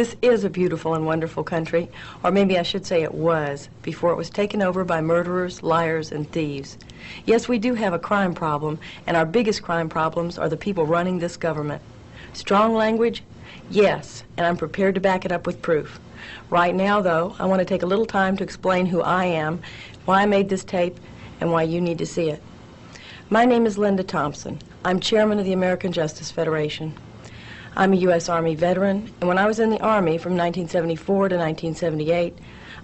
This is a beautiful and wonderful country, or maybe I should say it was, before it was taken over by murderers, liars, and thieves. Yes, we do have a crime problem, and our biggest crime problems are the people running this government. Strong language? Yes, and I'm prepared to back it up with proof. Right now, though, I want to take a little time to explain who I am, why I made this tape, and why you need to see it. My name is Linda Thompson. I'm chairman of the American Justice Federation. I'm a U.S. Army veteran, and when I was in the Army from 1974 to 1978,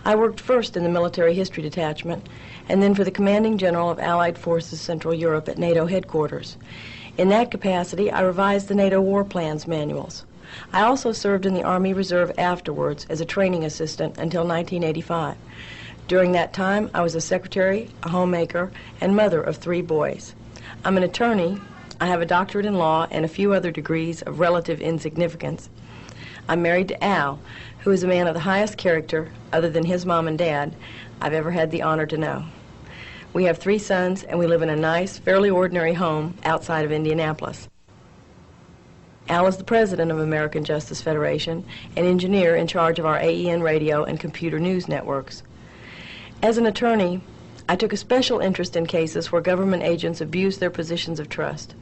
I worked first in the Military History Detachment, and then for the Commanding General of Allied Forces Central Europe at NATO headquarters. In that capacity, I revised the NATO War Plans manuals. I also served in the Army Reserve afterwards as a training assistant until 1985. During that time, I was a secretary, a homemaker, and mother of 3 boys. I'm an attorney. I have a doctorate in law and a few other degrees of relative insignificance. I'm married to Al, who is a man of the highest character, other than his mom and dad, I've ever had the honor to know. We have 3 sons, and we live in a nice, fairly ordinary home outside of Indianapolis. Al is the president of American Justice Federation, an engineer in charge of our AEN radio and computer news networks. As an attorney, I took a special interest in cases where government agents abused their positions of trust.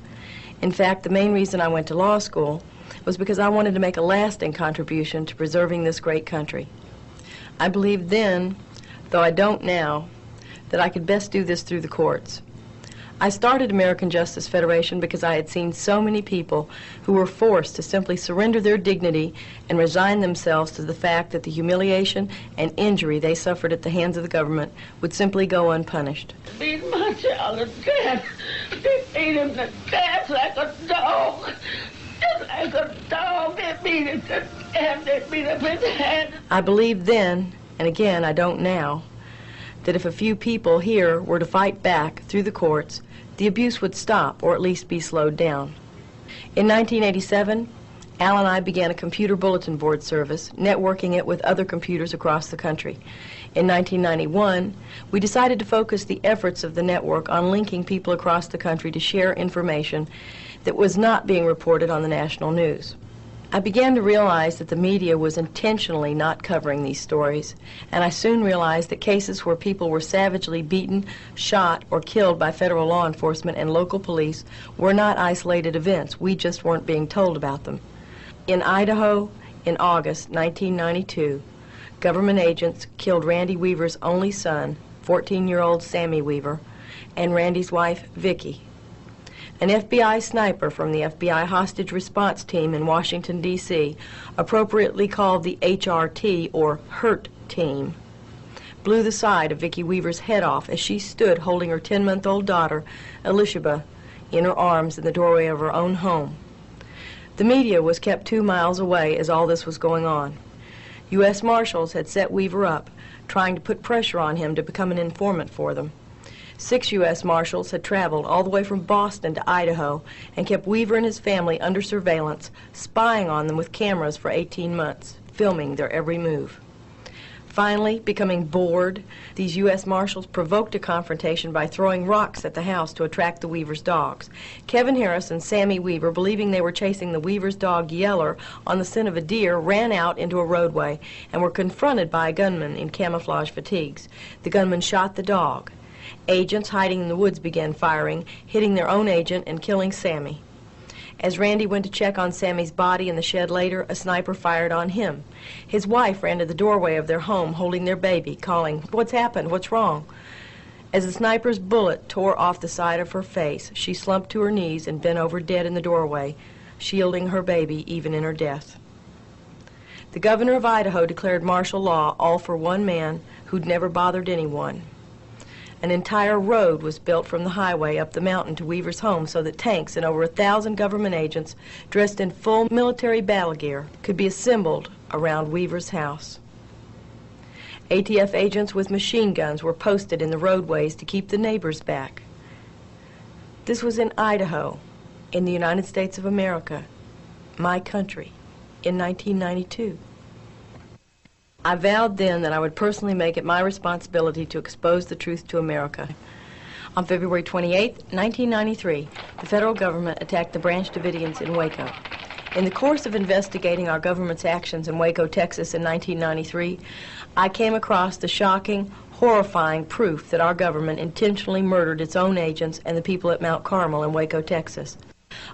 In fact, the main reason I went to law school was because I wanted to make a lasting contribution to preserving this great country. I believed then, though I don't now, that I could best do this through the courts. I started American Justice Federation because I had seen so many people who were forced to simply surrender their dignity and resign themselves to the fact that the humiliation and injury they suffered at the hands of the government would simply go unpunished. Beat my child to death. They beat him to death like a dog. Just like a dog. They beat him to death. They beat him with head. I believed then, and again I don't now, that if a few people here were to fight back through the courts, the abuse would stop or at least be slowed down. In 1987, Al and I began a computer bulletin board service, networking it with other computers across the country. In 1991, we decided to focus the efforts of the network on linking people across the country to share information that was not being reported on the national news. I began to realize that the media was intentionally not covering these stories, and I soon realized that cases where people were savagely beaten, shot, or killed by federal law enforcement and local police were not isolated events. We just weren't being told about them. In Idaho, in August 1992, government agents killed Randy Weaver's only son, 14-year-old Sammy Weaver, and Randy's wife, Vicki. An FBI sniper from the FBI hostage response team in Washington, D.C., appropriately called the HRT, or HURT team, blew the side of Vicki Weaver's head off as she stood holding her 10-month-old daughter, Elishaba, in her arms in the doorway of her own home. The media was kept 2 miles away as all this was going on. U.S. Marshals had set Weaver up, trying to put pressure on him to become an informant for them. 6 U.S. Marshals had traveled all the way from Boston to Idaho and kept Weaver and his family under surveillance, spying on them with cameras for 18 months, filming their every move. Finally, becoming bored, these U.S. Marshals provoked a confrontation by throwing rocks at the house to attract the Weaver's dogs. Kevin Harris and Sammy Weaver, believing they were chasing the Weaver's dog Yeller on the scent of a deer, ran out into a roadway and were confronted by a gunman in camouflage fatigues. The gunman shot the dog. Agents hiding in the woods began firing, hitting their own agent and killing Sammy. As Randy went to check on Sammy's body in the shed later, a sniper fired on him. His wife ran to the doorway of their home holding their baby, calling, "What's happened? What's wrong?" As the sniper's bullet tore off the side of her face, she slumped to her knees and bent over dead in the doorway, shielding her baby even in her death. The governor of Idaho declared martial law, all for one man who'd never bothered anyone. An entire road was built from the highway up the mountain to Weaver's home so that tanks and over 1,000 government agents dressed in full military battle gear could be assembled around Weaver's house. ATF agents with machine guns were posted in the roadways to keep the neighbors back. This was in Idaho, in the United States of America, my country, in 1992. I vowed then that I would personally make it my responsibility to expose the truth to America. On February 28, 1993, the federal government attacked the Branch Davidians in Waco. In the course of investigating our government's actions in Waco, Texas in 1993, I came across the shocking, horrifying proof that our government intentionally murdered its own agents and the people at Mount Carmel in Waco, Texas.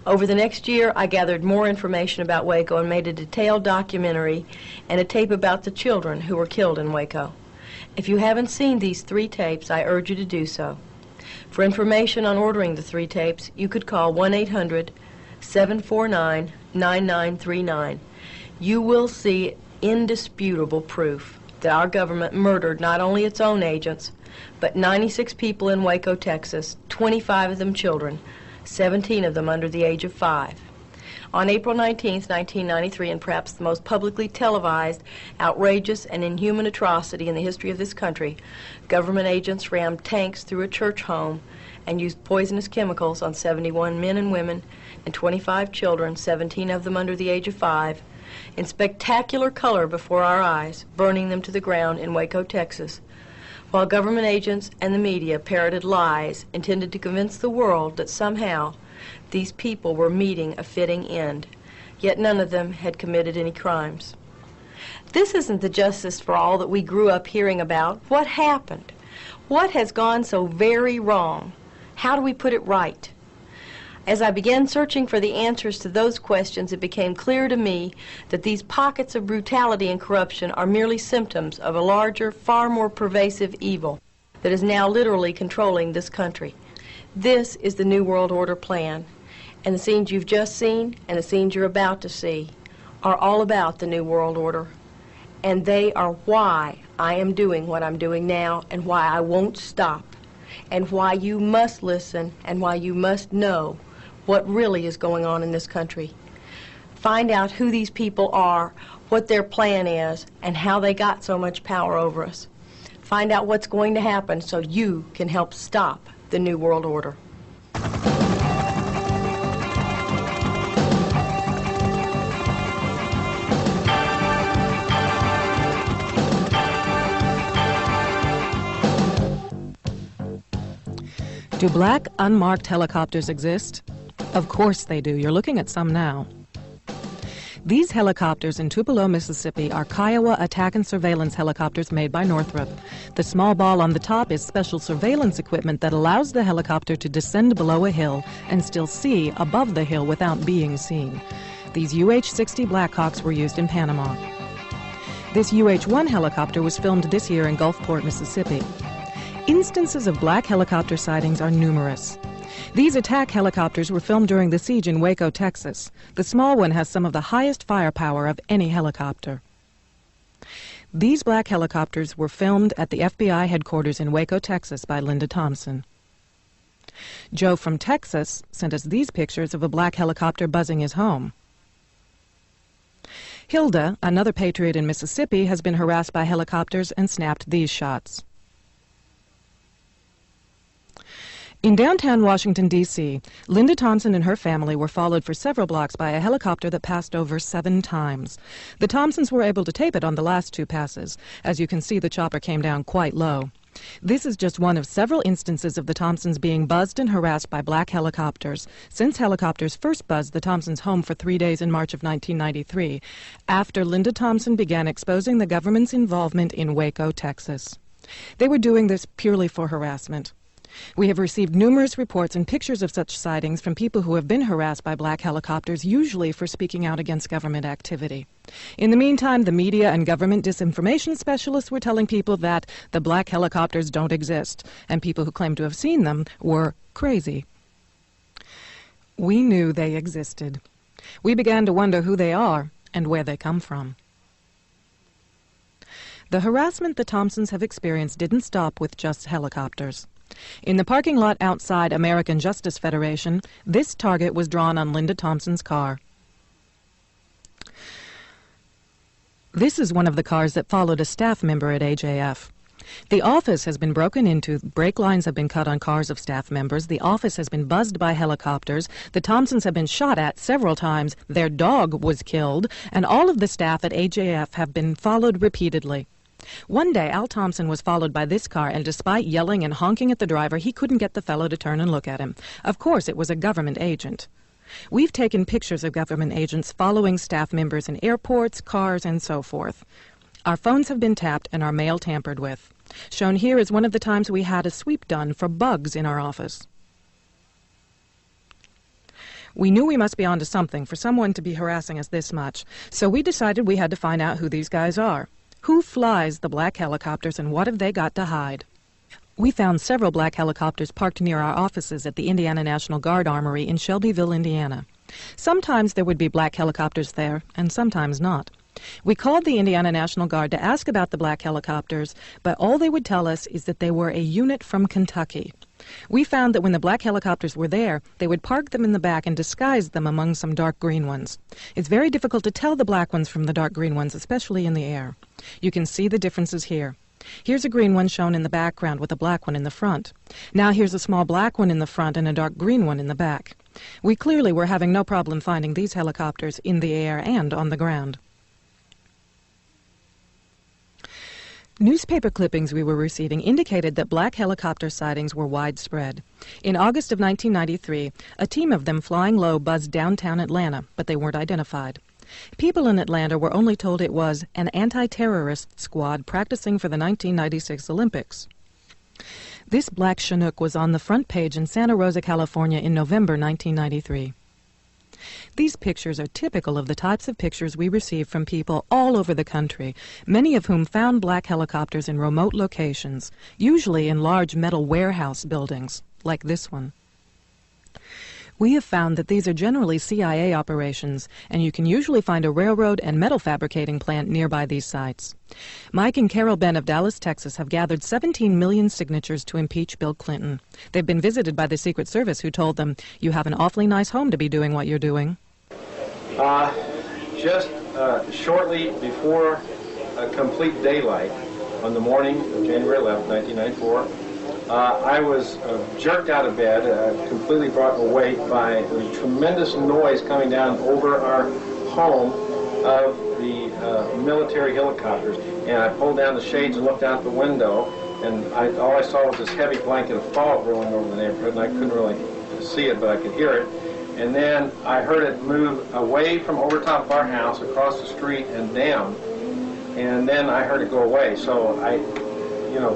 Over the next year, I gathered more information about Waco and made a detailed documentary and a tape about the children who were killed in Waco. If you haven't seen these 3 tapes, I urge you to do so. For information on ordering the 3 tapes, you could call 1-800-749-9939. You will see indisputable proof that our government murdered not only its own agents, but 96 people in Waco, Texas, 25 of them children, 17 of them under the age of 5. On April 19, 1993, and perhaps the most publicly televised, outrageous, and inhuman atrocity in the history of this country, government agents rammed tanks through a church home and used poisonous chemicals on 71 men and women and 25 children, 17 of them under the age of 5, in spectacular color before our eyes, burning them to the ground in Waco, Texas, while government agents and the media parroted lies intended to convince the world that somehow these people were meeting a fitting end, yet none of them had committed any crimes. This isn't the justice for all that we grew up hearing about. What happened? What has gone so very wrong? How do we put it right? As I began searching for the answers to those questions, it became clear to me that these pockets of brutality and corruption are merely symptoms of a larger, far more pervasive evil that is now literally controlling this country. This is the New World Order plan, and the scenes you've just seen and the scenes you're about to see are all about the New World Order, and they are why I am doing what I'm doing now and why I won't stop, and why you must listen and why you must know what really is going on in this country. Find out who these people are, what their plan is, and how they got so much power over us. Find out what's going to happen so you can help stop the New World Order. Do black unmarked helicopters exist? Of course they do. You're looking at some now. These helicopters in Tupelo, Mississippi are Kiowa attack and surveillance helicopters made by Northrop. The small ball on the top is special surveillance equipment that allows the helicopter to descend below a hill and still see above the hill without being seen. These UH-60 Blackhawks were used in Panama. This UH-1 helicopter was filmed this year in Gulfport, Mississippi. Instances of black helicopter sightings are numerous. These attack helicopters were filmed during the siege in Waco, Texas. The small one has some of the highest firepower of any helicopter. These black helicopters were filmed at the FBI headquarters in Waco, Texas by Linda Thompson. Joe from Texas sent us these pictures of a black helicopter buzzing his home. Hilda, another patriot in Mississippi, has been harassed by helicopters and snapped these shots. In downtown Washington, D.C., Linda Thompson and her family were followed for several blocks by a helicopter that passed over 7 times. The Thompsons were able to tape it on the last 2 passes. As you can see, the chopper came down quite low. This is just one of several instances of the Thompsons being buzzed and harassed by black helicopters. Since helicopters first buzzed the Thompsons' home for 3 days in March of 1993, after Linda Thompson began exposing the government's involvement in Waco, Texas. They were doing this purely for harassment. We have received numerous reports and pictures of such sightings from people who have been harassed by black helicopters, usually for speaking out against government activity. In the meantime, the media and government disinformation specialists were telling people that the black helicopters don't exist, and people who claimed to have seen them were crazy. We knew they existed. We began to wonder who they are and where they come from. The harassment the Thompsons have experienced didn't stop with just helicopters. In the parking lot outside American Justice Federation, this target was drawn on Linda Thompson's car. This is one of the cars that followed a staff member at AJF. The office has been broken into, brake lines have been cut on cars of staff members, the office has been buzzed by helicopters, the Thompsons have been shot at several times, their dog was killed, and all of the staff at AJF have been followed repeatedly. One day, Al Thompson was followed by this car, and despite yelling and honking at the driver, he couldn't get the fellow to turn and look at him. Of course, it was a government agent. We've taken pictures of government agents following staff members in airports, cars, and so forth. Our phones have been tapped and our mail tampered with. Shown here is one of the times we had a sweep done for bugs in our office. We knew we must be onto something for someone to be harassing us this much, so we decided we had to find out who these guys are. Who flies the black helicopters and what have they got to hide? We found several black helicopters parked near our offices at the Indiana National Guard Armory in Shelbyville, Indiana. Sometimes there would be black helicopters there, and sometimes not. We called the Indiana National Guard to ask about the black helicopters, but all they would tell us is that they were a unit from Kentucky. We found that when the black helicopters were there, they would park them in the back and disguise them among some dark green ones. It's very difficult to tell the black ones from the dark green ones, especially in the air. You can see the differences here. Here's a green one shown in the background with a black one in the front. Now here's a small black one in the front and a dark green one in the back. We clearly were having no problem finding these helicopters in the air and on the ground. Newspaper clippings we were receiving indicated that black helicopter sightings were widespread. In August of 1993, a team of them flying low buzzed downtown Atlanta, but they weren't identified. People in Atlanta were only told it was an anti-terrorist squad practicing for the 1996 Olympics. This black Chinook was on the front page in Santa Rosa, California in November 1993. These pictures are typical of the types of pictures we receive from people all over the country, many of whom found black helicopters in remote locations, usually in large metal warehouse buildings, like this one. We have found that these are generally CIA operations, and you can usually find a railroad and metal fabricating plant nearby these sites. Mike and Carol Ben of Dallas, Texas have gathered 17 million signatures to impeach Bill Clinton. They've been visited by the Secret Service, who told them, "You have an awfully nice home to be doing what you're doing." Just shortly before complete daylight on the morning of January 11, 1994, I was jerked out of bed, completely brought awake by a tremendous noise coming down over our home of the military helicopters. And I pulled down the shades and looked out the window, and all I saw was this heavy blanket of fog rolling over the neighborhood, and I couldn't really see it, but I could hear it. And then I heard it move away from over top of our house, across the street, and down. And then I heard it go away. So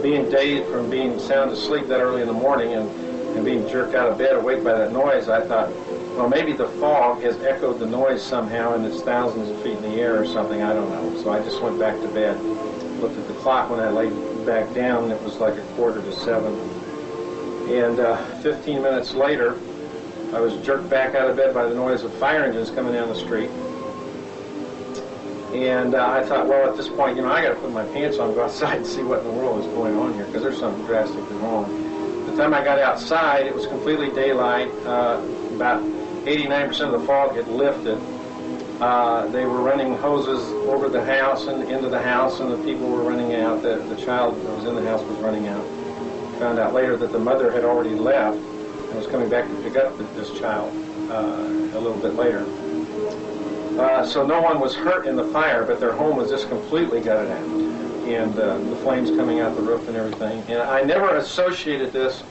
being dazed from being sound asleep that early in the morning and being jerked out of bed, awake by that noise, I thought, well, maybe the fog has echoed the noise somehow and it's thousands of feet in the air or something, I don't know. So I just went back to bed, looked at the clock when I laid back down, and it was like 6:45. And 15 minutes later, I was jerked back out of bed by the noise of fire engines coming down the street. And I thought, well, at this point, I got to put my pants on and go outside and see what in the world is going on here, because there's something drastically wrong. The time I got outside, it was completely daylight. About 89% of the fog had lifted. They were running hoses over the house and into the house, and the people were running out. The child that was in the house was running out. Found out later that the mother had already left and was coming back to pick up this child a little bit later. So no one was hurt in the fire, but their home was just completely gutted out, and the flames coming out the roof and everything. And I never associated this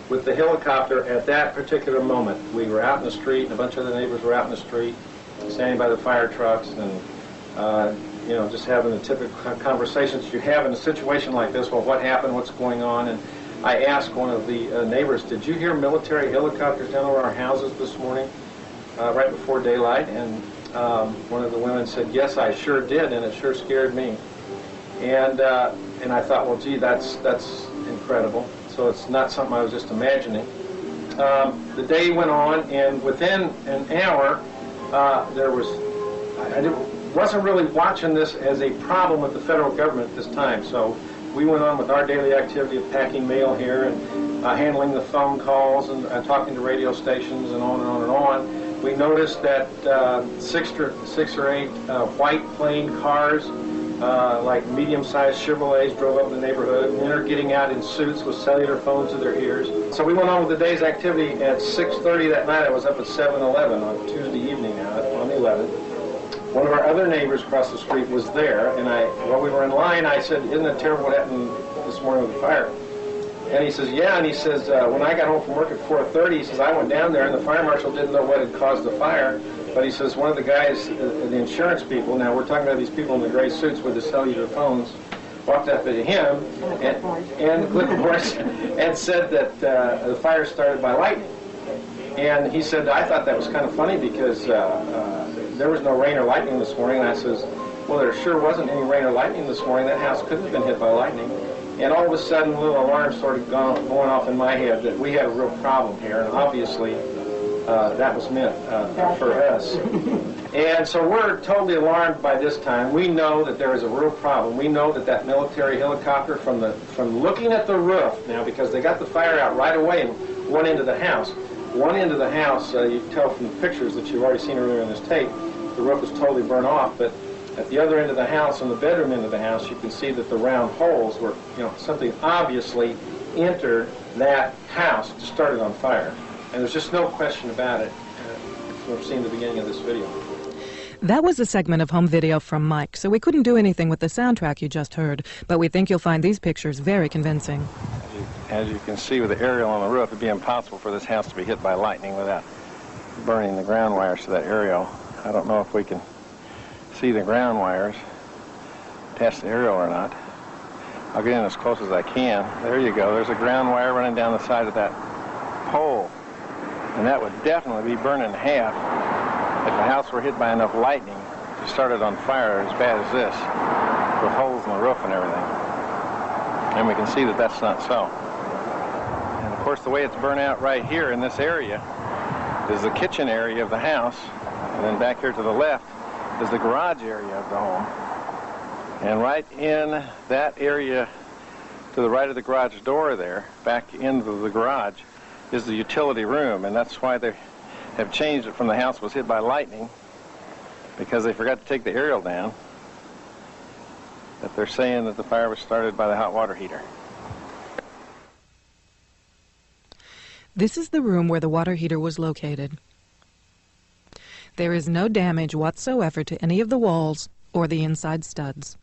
with the helicopter at that particular moment. We were out in the street, and a bunch of the neighbors were out in the street, standing by the fire trucks, and just having the typical conversations you have in a situation like this. Well, what happened? What's going on? And I asked one of the neighbors, "Did you hear military helicopters down over our houses this morning, right before daylight?" And one of the women said, "Yes, I sure did, and it sure scared me." And I thought, well, gee, that's incredible. So it's not something I was just imagining. The day went on, and within an hour, I wasn't really watching this as a problem with the federal government at this time. So we went on with our daily activity of packing mail here and handling the phone calls and talking to radio stations and on and on and on. We noticed that six or eight white plain cars, like medium-sized Chevrolets, drove up in the neighborhood. Men are getting out in suits with cellular phones to their ears. So we went on with the day's activity. At 6:30 that night, I was up at 7-Eleven on Tuesday evening on the 11th. One of our other neighbors across the street was there, and while we were in line, I said, "Isn't it terrible what happened this morning with the fire?" And he says, yeah, and he says, when I got home from work at 4:30, he says, I went down there and the fire marshal didn't know what had caused the fire. But he says, one of the guys, the insurance people, now we're talking about these people in the gray suits with the cellular phones, walked up at him and clipboards and said that the fire started by lightning. And he said, I thought that was kind of funny because there was no rain or lightning this morning. And I says, well, there sure wasn't any rain or lightning this morning. That house couldn't have been hit by lightning. And all of a sudden, a little alarm started going off in my head that we had a real problem here. And obviously, that was meant for us. And so we're totally alarmed by this time. We know that there is a real problem. We know that that military helicopter, from looking at the roof now, because they got the fire out right away in one end of the house. One end of the house, you can tell from the pictures that you've already seen earlier in this tape, the roof was totally burnt off. But at the other end of the house, on the bedroom end of the house, you can see that the round holes were, something obviously entered that house to start it on fire. And there's just no question about it. We've seen the beginning of this video. That was a segment of home video from Mike, so we couldn't do anything with the soundtrack you just heard, but we think you'll find these pictures very convincing. As you can see with the aerial on the roof, it'd be impossible for this house to be hit by lightning without burning the ground wires to that aerial. I don't know if we can see the ground wires, test the aerial or not. I'll get in as close as I can. There you go. There's a ground wire running down the side of that pole. And that would definitely be burned in half if the house were hit by enough lightning to start it on fire as bad as this, with holes in the roof and everything. And we can see that that's not so. And of course, the way it's burnt out right here in this area is the kitchen area of the house, and then back here to the left is the garage area of the home. And right in that area to the right of the garage door there, back into the garage, is the utility room, and that's why they have changed it from the house was hit by lightning, because they forgot to take the aerial down, that they're saying that the fire was started by the hot water heater. This is the room where the water heater was located. There is no damage whatsoever to any of the walls or the inside studs.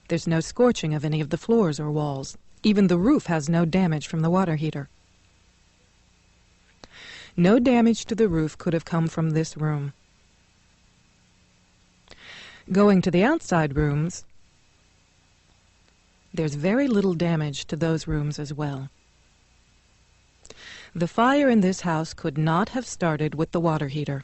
There's no scorching of any of the floors or walls. Even the roof has no damage from the water heater. No damage to the roof could have come from this room. Going to the outside rooms, there's very little damage to those rooms as well. The fire in this house could not have started with the water heater.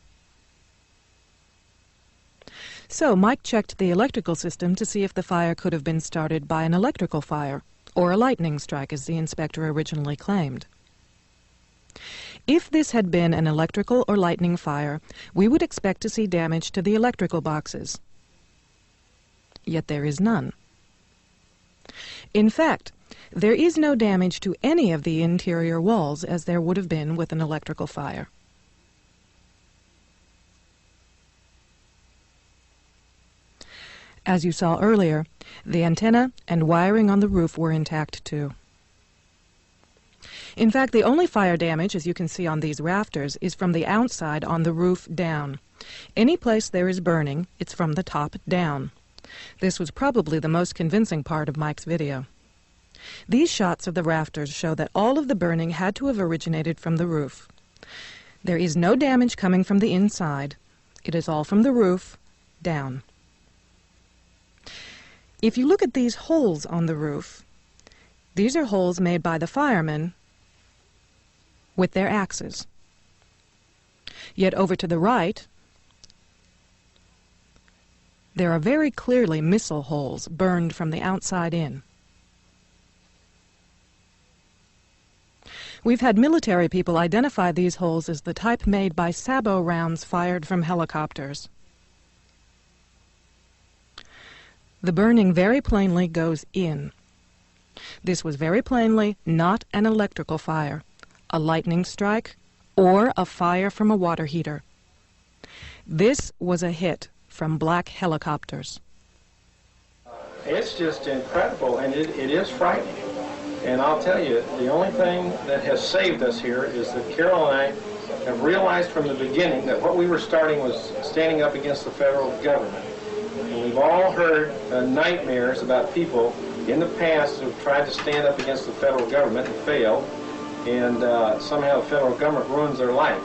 So Mike checked the electrical system to see if the fire could have been started by an electrical fire, or a lightning strike as the inspector originally claimed. If this had been an electrical or lightning fire, we would expect to see damage to the electrical boxes. Yet there is none. In fact, there is no damage to any of the interior walls as there would have been with an electrical fire. As you saw earlier, the antenna and wiring on the roof were intact too. In fact, the only fire damage, as you can see on these rafters, is from the outside on the roof down. Any place there is burning, it's from the top down. This was probably the most convincing part of Mike's video. These shots of the rafters show that all of the burning had to have originated from the roof. There is no damage coming from the inside. It is all from the roof down. If you look at these holes on the roof, these are holes made by the firemen with their axes. Yet over to the right, there are very clearly missile holes burned from the outside in. We've had military people identify these holes as the type made by sabot rounds fired from helicopters. The burning very plainly goes in. This was very plainly not an electrical fire, a lightning strike, or a fire from a water heater. This was a hit from black helicopters. It's just incredible, and it is frightening. And I'll tell you, the only thing that has saved us here is that Carol and I have realized from the beginning that what we were starting was standing up against the federal government. And we've all heard nightmares about people in the past have tried to stand up against the federal government and failed, and somehow the federal government ruins their life.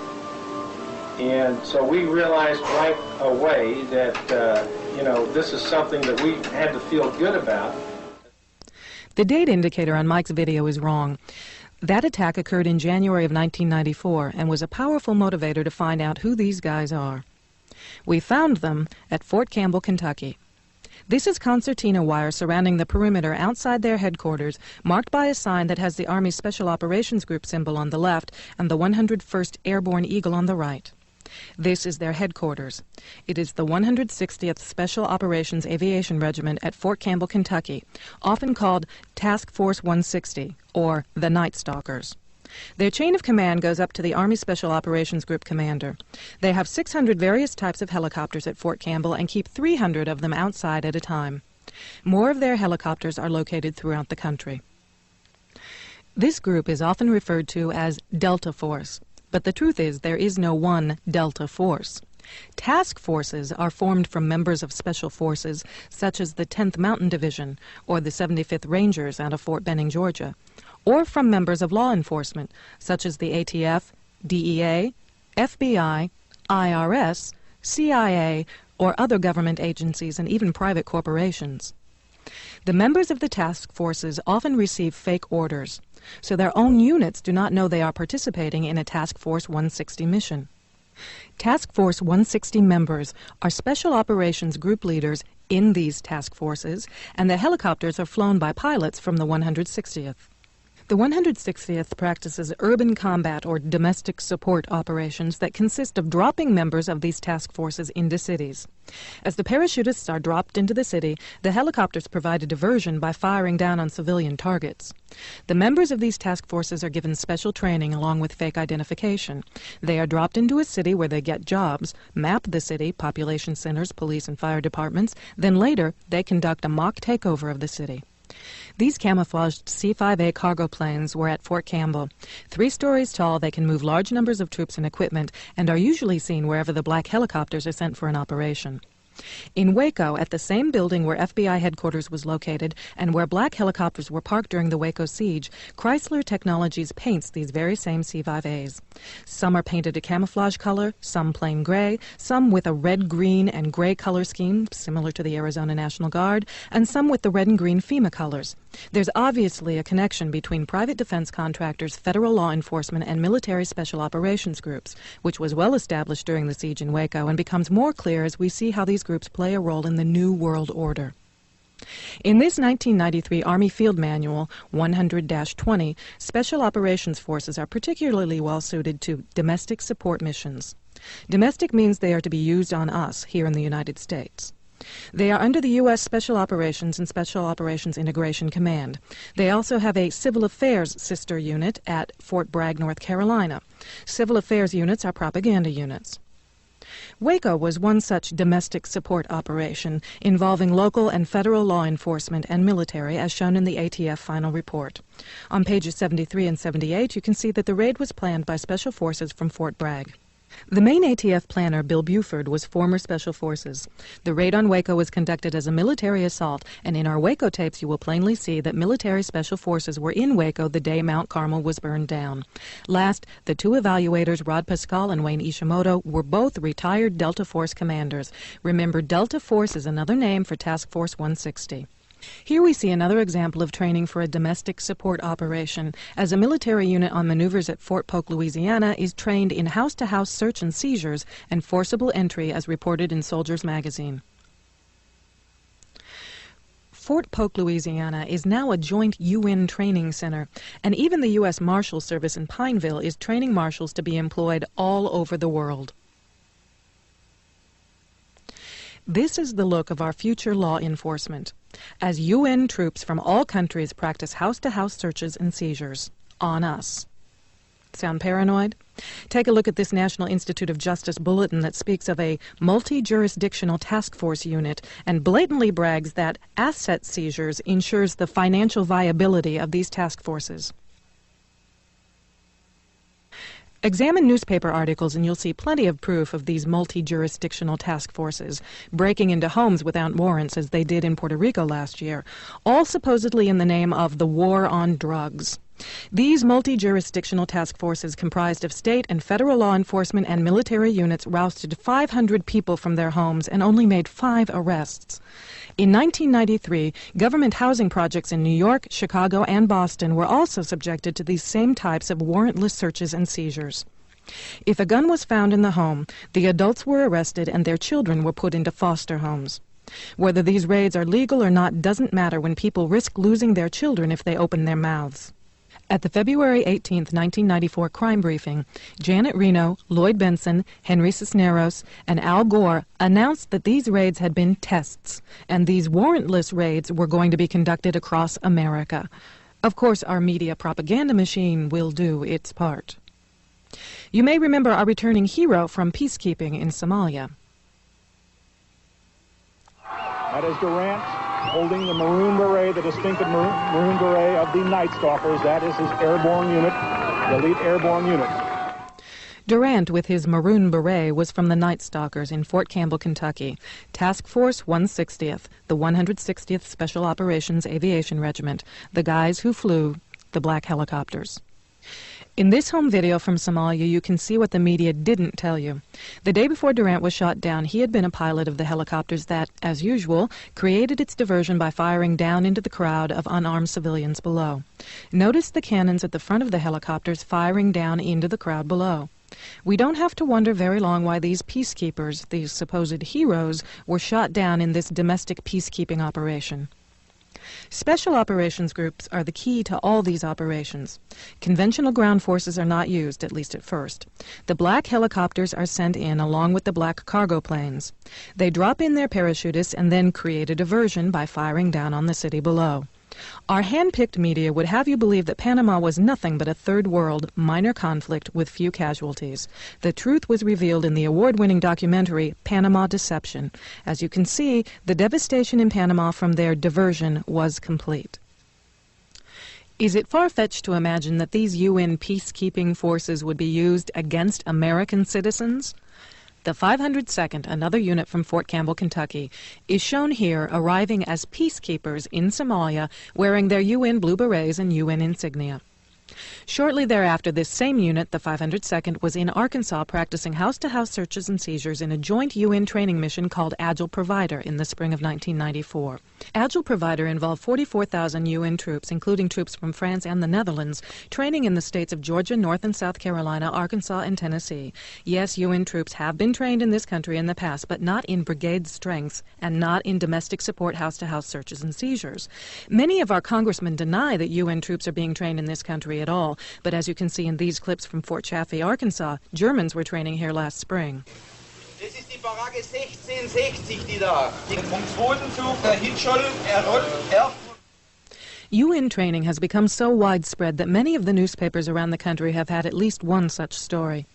And so we realized right away that, you know, this is something that we had to feel good about. The date indicator on Mike's video is wrong. That attack occurred in January of 1994 and was a powerful motivator to find out who these guys are. We found them at Fort Campbell, Kentucky. This is concertina wire surrounding the perimeter outside their headquarters, marked by a sign that has the Army Special Operations Group symbol on the left and the 101st Airborne Eagle on the right. This is their headquarters. It is the 160th Special Operations Aviation Regiment at Fort Campbell, Kentucky, often called Task Force 160, or the Night Stalkers. Their chain of command goes up to the Army Special Operations Group commander. They have 600 various types of helicopters at Fort Campbell and keep 300 of them outside at a time. More of their helicopters are located throughout the country. This group is often referred to as Delta Force. But the truth is, there is no one Delta Force. Task forces are formed from members of special forces, such as the 10th Mountain Division or the 75th Rangers out of Fort Benning, Georgia, or from members of law enforcement, such as the ATF, DEA, FBI, IRS, CIA, or other government agencies and even private corporations. The members of the task forces often receive fake orders, so their own units do not know they are participating in a Task Force 160 mission. Task Force 160 members are special operations group leaders in these task forces, and the helicopters are flown by pilots from the 160th. The 160th practices urban combat or domestic support operations that consist of dropping members of these task forces into cities. As the parachutists are dropped into the city, the helicopters provide a diversion by firing down on civilian targets. The members of these task forces are given special training along with fake identification. They are dropped into a city where they get jobs, map the city, population centers, police and fire departments, then later they conduct a mock takeover of the city. These camouflaged C-5A cargo planes were at Fort Campbell. 3 stories tall, they can move large numbers of troops and equipment and are usually seen wherever the black helicopters are sent for an operation. In Waco, at the same building where FBI headquarters was located and where black helicopters were parked during the Waco siege, Chrysler Technologies paints these very same C-5As. Some are painted a camouflage color, some plain gray, some with a red, green, and gray color scheme, similar to the Arizona National Guard, and some with the red and green FEMA colors. There's obviously a connection between private defense contractors, federal law enforcement, and military special operations groups, which was well established during the siege in Waco and becomes more clear as we see how these groups play a role in the New World Order. In this 1993 Army Field Manual 100-20, Special Operations Forces are particularly well suited to domestic support missions. Domestic means they are to be used on us here in the United States. They are under the U.S. Special Operations and Special Operations Integration Command. They also have a Civil Affairs sister unit at Fort Bragg, North Carolina. Civil Affairs units are propaganda units. Waco was one such domestic support operation involving local and federal law enforcement and military, as shown in the ATF final report. On pages 73 and 78, you can see that the raid was planned by Special Forces from Fort Bragg. The main ATF planner, Bill Buford, was former Special Forces. The raid on Waco was conducted as a military assault, and in our Waco tapes you will plainly see that military Special Forces were in Waco the day Mount Carmel was burned down. Last, the 2 evaluators, Rod Pascal and Wayne Ishimoto, were both retired Delta Force commanders. Remember, Delta Force is another name for Task Force 160. Here we see another example of training for a domestic support operation, as a military unit on maneuvers at Fort Polk, Louisiana, is trained in house-to-house search and seizures and forcible entry as reported in Soldiers magazine. Fort Polk, Louisiana is now a joint UN training center, and even the U.S. Marshal Service in Pineville is training marshals to be employed all over the world. This is the look of our future law enforcement, as UN troops from all countries practice house-to-house searches and seizures on us. Sound paranoid? Take a look at this National Institute of Justice bulletin that speaks of a multi-jurisdictional task force unit and blatantly brags that asset seizures ensures the financial viability of these task forces. Examine newspaper articles and you'll see plenty of proof of these multi-jurisdictional task forces breaking into homes without warrants as they did in Puerto Rico last year, all supposedly in the name of the war on drugs. These multi-jurisdictional task forces comprised of state and federal law enforcement and military units rousted 500 people from their homes and only made 5 arrests. In 1993, government housing projects in New York, Chicago, and Boston were also subjected to these same types of warrantless searches and seizures. If a gun was found in the home, the adults were arrested and their children were put into foster homes. Whether these raids are legal or not doesn't matter when people risk losing their children if they open their mouths. At the February 18, 1994 crime briefing, Janet Reno, Lloyd Benson, Henry Cisneros, and Al Gore announced that these raids had been tests, and these warrantless raids were going to be conducted across America. Of course, our media propaganda machine will do its part. You may remember our returning hero from peacekeeping in Somalia. That is Durant holding the maroon beret, the distinctive maroon beret of the Night Stalkers. That is his airborne unit, the elite airborne unit. Durant, with his maroon beret, was from the Night Stalkers in Fort Campbell, Kentucky, Task Force 160th, the 160th Special Operations Aviation Regiment, the guys who flew the black helicopters. In this home video from Somalia, you can see what the media didn't tell you. The day before Durant was shot down, he had been a pilot of the helicopters that, as usual, created its diversion by firing down into the crowd of unarmed civilians below. Notice the cannons at the front of the helicopters firing down into the crowd below. We don't have to wonder very long why these peacekeepers, these supposed heroes, were shot down in this domestic peacekeeping operation. Special operations groups are the key to all these operations. Conventional ground forces are not used, at least at first. The black helicopters are sent in along with the black cargo planes. They drop in their parachutists and then create a diversion by firing down on the city below. Our hand-picked media would have you believe that Panama was nothing but a third-world, minor conflict with few casualties. The truth was revealed in the award-winning documentary Panama Deception. As you can see, the devastation in Panama from their diversion was complete. Is it far-fetched to imagine that these UN peacekeeping forces would be used against American citizens? The 502nd, another unit from Fort Campbell, Kentucky, is shown here arriving as peacekeepers in Somalia wearing their UN blue berets and UN insignia. Shortly thereafter, this same unit, the 502nd, was in Arkansas practicing house-to-house searches and seizures in a joint UN training mission called Agile Provider in the spring of 1994. Agile Provider involved 44,000 UN troops, including troops from France and the Netherlands, training in the states of Georgia, North and South Carolina, Arkansas, and Tennessee. Yes, UN troops have been trained in this country in the past, but not in brigade strengths and not in domestic support house-to-house searches and seizures. Many of our congressmen deny that UN troops are being trained in this country at all, but as you can see in these clips from Fort Chaffee, Arkansas, Germans were training here last spring. Das ist die Barake 1660, die da. Vom zweiten Zug der Hitschollen UN training has become so widespread that many of the newspapers around the country have had at least one such story.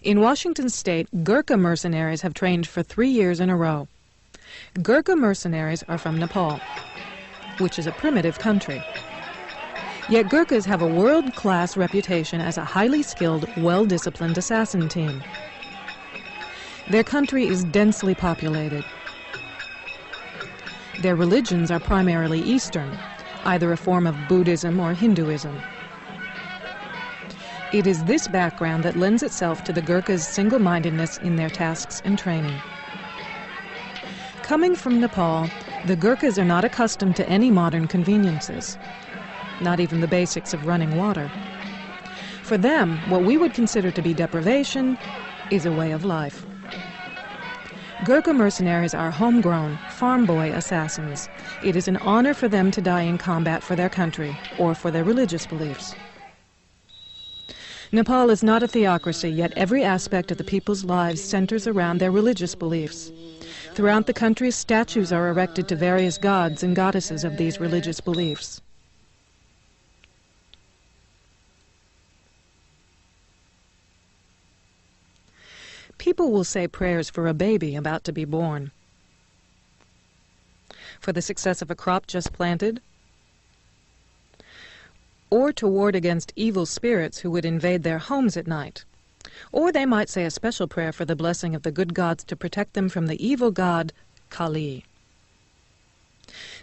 In Washington state, Gurkha mercenaries have trained for 3 years in a row. Gurkha mercenaries are from Nepal, which is a primitive country. Yet Gurkhas have a world-class reputation as a highly skilled, well-disciplined assassin team. Their country is densely populated. Their religions are primarily Eastern, either a form of Buddhism or Hinduism. It is this background that lends itself to the Gurkhas' single-mindedness in their tasks and training. Coming from Nepal, the Gurkhas are not accustomed to any modern conveniences, not even the basics of running water. For them, what we would consider to be deprivation is a way of life. Gurkha mercenaries are homegrown, farm boy assassins. It is an honor for them to die in combat for their country or for their religious beliefs. Nepal is not a theocracy, yet every aspect of the people's lives centers around their religious beliefs. Throughout the country, statues are erected to various gods and goddesses of these religious beliefs. People will say prayers for a baby about to be born, for the success of a crop just planted, or to ward against evil spirits who would invade their homes at night, Or they might say a special prayer for the blessing of the good gods to protect them from the evil god Kali.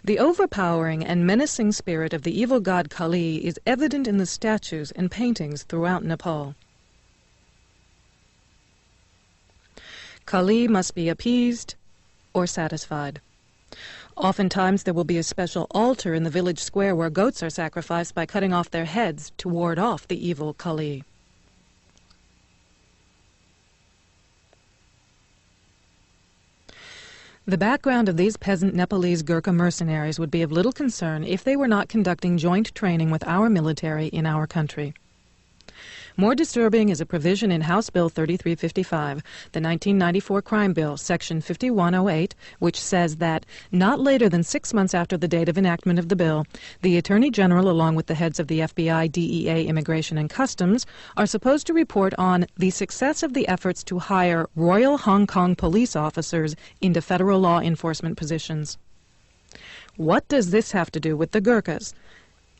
The overpowering and menacing spirit of the evil god Kali is evident in the statues and paintings throughout Nepal. Kali must be appeased or satisfied. Oftentimes there will be a special altar in the village square where goats are sacrificed by cutting off their heads to ward off the evil Kali. The background of these peasant Nepalese Gurkha mercenaries would be of little concern if they were not conducting joint training with our military in our country. More disturbing is a provision in House Bill 3355, the 1994 Crime Bill, Section 5108, which says that not later than 6 months after the date of enactment of the bill, the Attorney General, along with the heads of the FBI, DEA, Immigration and Customs, are supposed to report on the success of the efforts to hire Royal Hong Kong police officers into federal law enforcement positions. What does this have to do with the Gurkhas?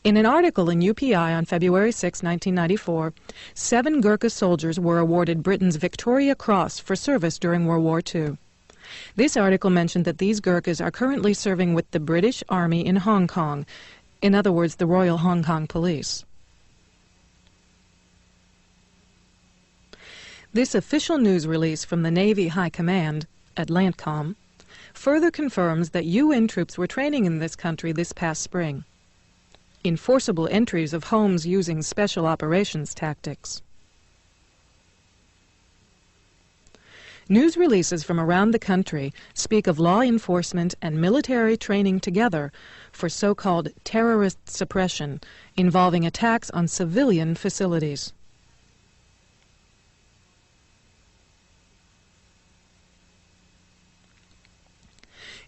In an article in UPI on February 6, 1994, 7 Gurkha soldiers were awarded Britain's Victoria Cross for service during World War II. This article mentioned that these Gurkhas are currently serving with the British Army in Hong Kong, in other words, the Royal Hong Kong Police. This official news release from the Navy High Command, Atlantcom, further confirms that UN troops were training in this country this past spring in forcible entries of homes using special operations tactics. News releases from around the country speak of law enforcement and military training together for so-called terrorist suppression involving attacks on civilian facilities.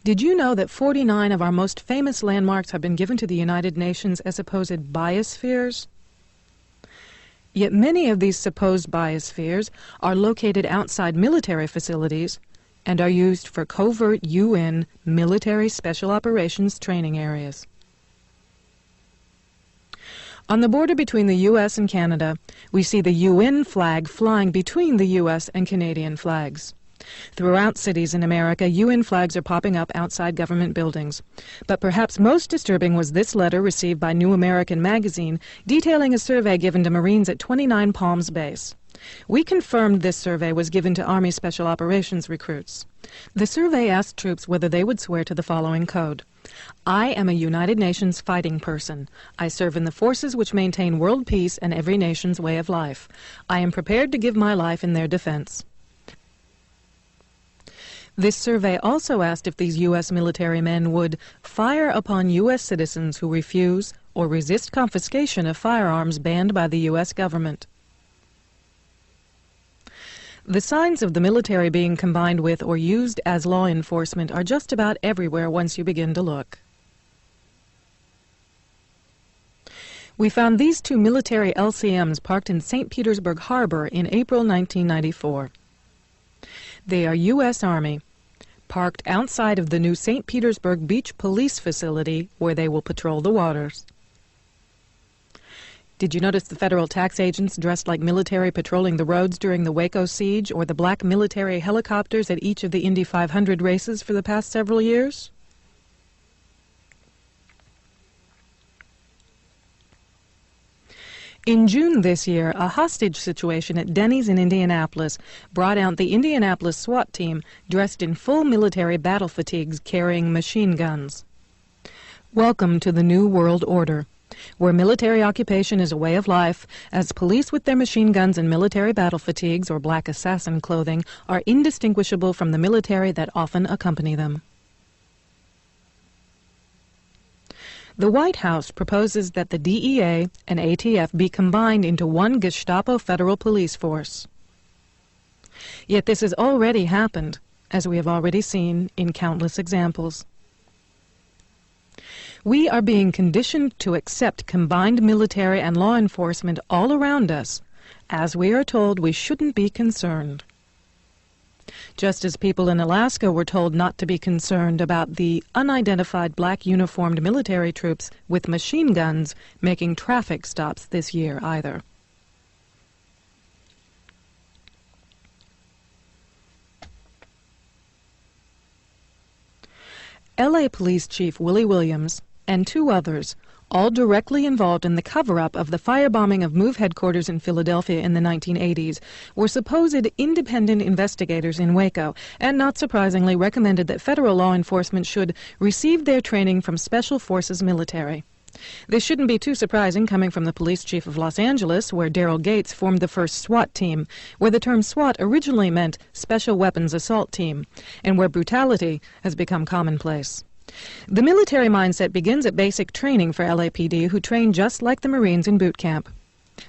Did you know that 49 of our most famous landmarks have been given to the United Nations as supposed biospheres? Yet many of these supposed biospheres are located outside military facilities and are used for covert UN military special operations training areas. On the border between the U.S. and Canada, we see the UN flag flying between the U.S. and Canadian flags. Throughout cities in America, UN flags are popping up outside government buildings. But perhaps most disturbing was this letter received by New American Magazine detailing a survey given to Marines at 29 Palms Base. We confirmed this survey was given to Army Special Operations recruits. The survey asked troops whether they would swear to the following code. I am a United Nations fighting person. I serve in the forces which maintain world peace and every nation's way of life. I am prepared to give my life in their defense. This survey also asked if these U.S. military men would fire upon U.S. citizens who refuse or resist confiscation of firearms banned by the U.S. government. The signs of the military being combined with or used as law enforcement are just about everywhere once you begin to look. We found these 2 military LCMs parked in St. Petersburg Harbor in April 1994. They are U.S. Army, parked outside of the new St. Petersburg Beach Police facility where they will patrol the waters. Did you notice the federal tax agents dressed like military patrolling the roads during the Waco siege, or the black military helicopters at each of the Indy 500 races for the past several years? In June this year, a hostage situation at Denny's in Indianapolis brought out the Indianapolis SWAT team dressed in full military battle fatigues carrying machine guns. Welcome to the New World Order, where military occupation is a way of life, as police with their machine guns and military battle fatigues or black assassin clothing are indistinguishable from the military that often accompany them. The White House proposes that the DEA and ATF be combined into one Gestapo federal police force. Yet this has already happened, as we have already seen in countless examples. We are being conditioned to accept combined military and law enforcement all around us, as we are told we shouldn't be concerned. Just as people in Alaska were told not to be concerned about the unidentified black uniformed military troops with machine guns making traffic stops this year either. LA Police Chief Willie Williams and 2 others, all directly involved in the cover-up of the firebombing of MOVE headquarters in Philadelphia in the 1980s, were supposed independent investigators in Waco, and not surprisingly recommended that federal law enforcement should receive their training from Special Forces military. This shouldn't be too surprising coming from the police chief of Los Angeles, where Daryl Gates formed the first SWAT team, where the term SWAT originally meant Special Weapons Assault Team, and where brutality has become commonplace. The military mindset begins at basic training for LAPD, who train just like the Marines in boot camp.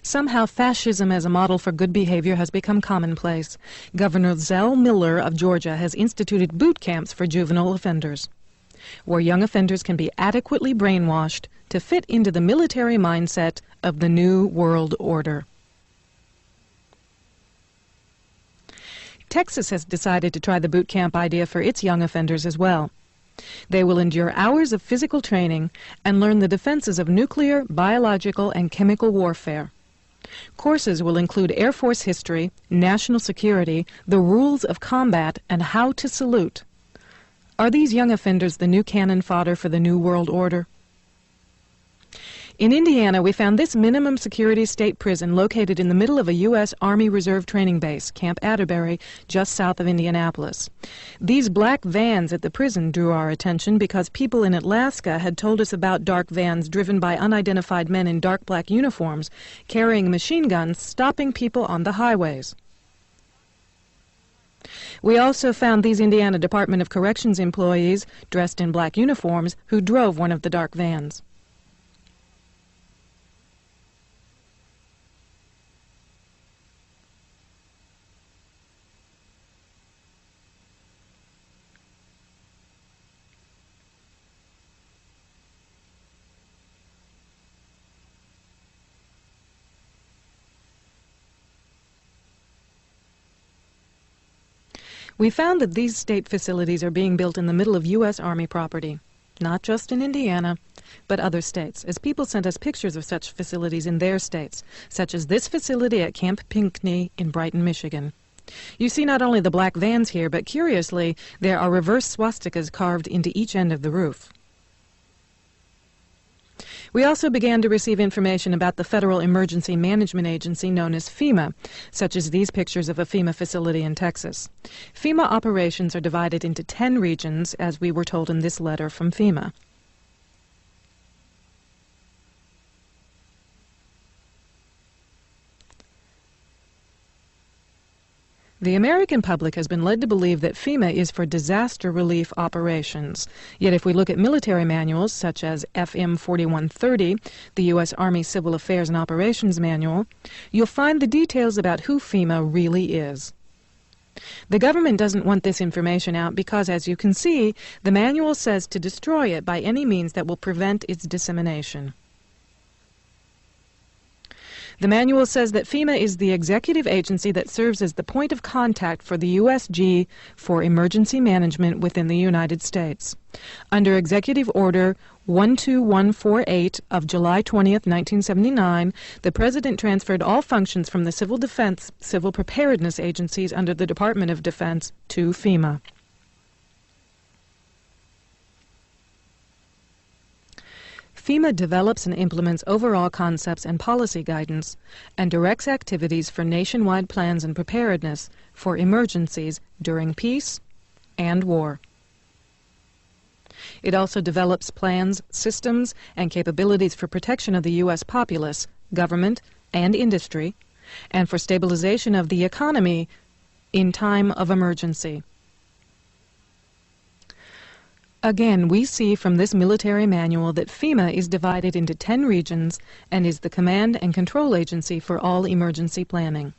Somehow fascism as a model for good behavior has become commonplace. Governor Zell Miller of Georgia has instituted boot camps for juvenile offenders, where young offenders can be adequately brainwashed to fit into the military mindset of the New World Order. Texas has decided to try the boot camp idea for its young offenders as well. They will endure hours of physical training and learn the defenses of nuclear, biological, and chemical warfare. Courses will include Air Force history, national security, the rules of combat, and how to salute. Are these young offenders the new cannon fodder for the New World Order? In Indiana, we found this minimum security state prison located in the middle of a U.S. Army Reserve training base, Camp Atterbury, just south of Indianapolis. These black vans at the prison drew our attention because people in Alaska had told us about dark vans driven by unidentified men in dark black uniforms, carrying machine guns, stopping people on the highways. We also found these Indiana Department of Corrections employees dressed in black uniforms who drove one of the dark vans. We found that these state facilities are being built in the middle of U.S. Army property, not just in Indiana, but other states, as people sent us pictures of such facilities in their states, such as this facility at Camp Pinckney in Brighton, Michigan. You see not only the black vans here, but curiously, there are reverse swastikas carved into each end of the roof. We also began to receive information about the Federal Emergency Management Agency known as FEMA, such as these pictures of a FEMA facility in Texas. FEMA operations are divided into 10 regions, as we were told in this letter from FEMA. The American public has been led to believe that FEMA is for disaster relief operations. Yet if we look at military manuals such as FM 4130, the U.S. Army Civil Affairs and Operations Manual, you'll find the details about who FEMA really is. The government doesn't want this information out because, as you can see, the manual says to destroy it by any means that will prevent its dissemination. The manual says that FEMA is the executive agency that serves as the point of contact for the USG for emergency management within the United States. Under Executive Order 12148 of July 20th, 1979, the President transferred all functions from the Civil Defense, Civil Preparedness agencies under the Department of Defense to FEMA. FEMA develops and implements overall concepts and policy guidance and directs activities for nationwide plans and preparedness for emergencies during peace and war. It also develops plans, systems, and capabilities for protection of the U.S. populace, government, and industry, and for stabilization of the economy in time of emergency. Again, we see from this military manual that FEMA is divided into 10 regions and is the command and control agency for all emergency planning.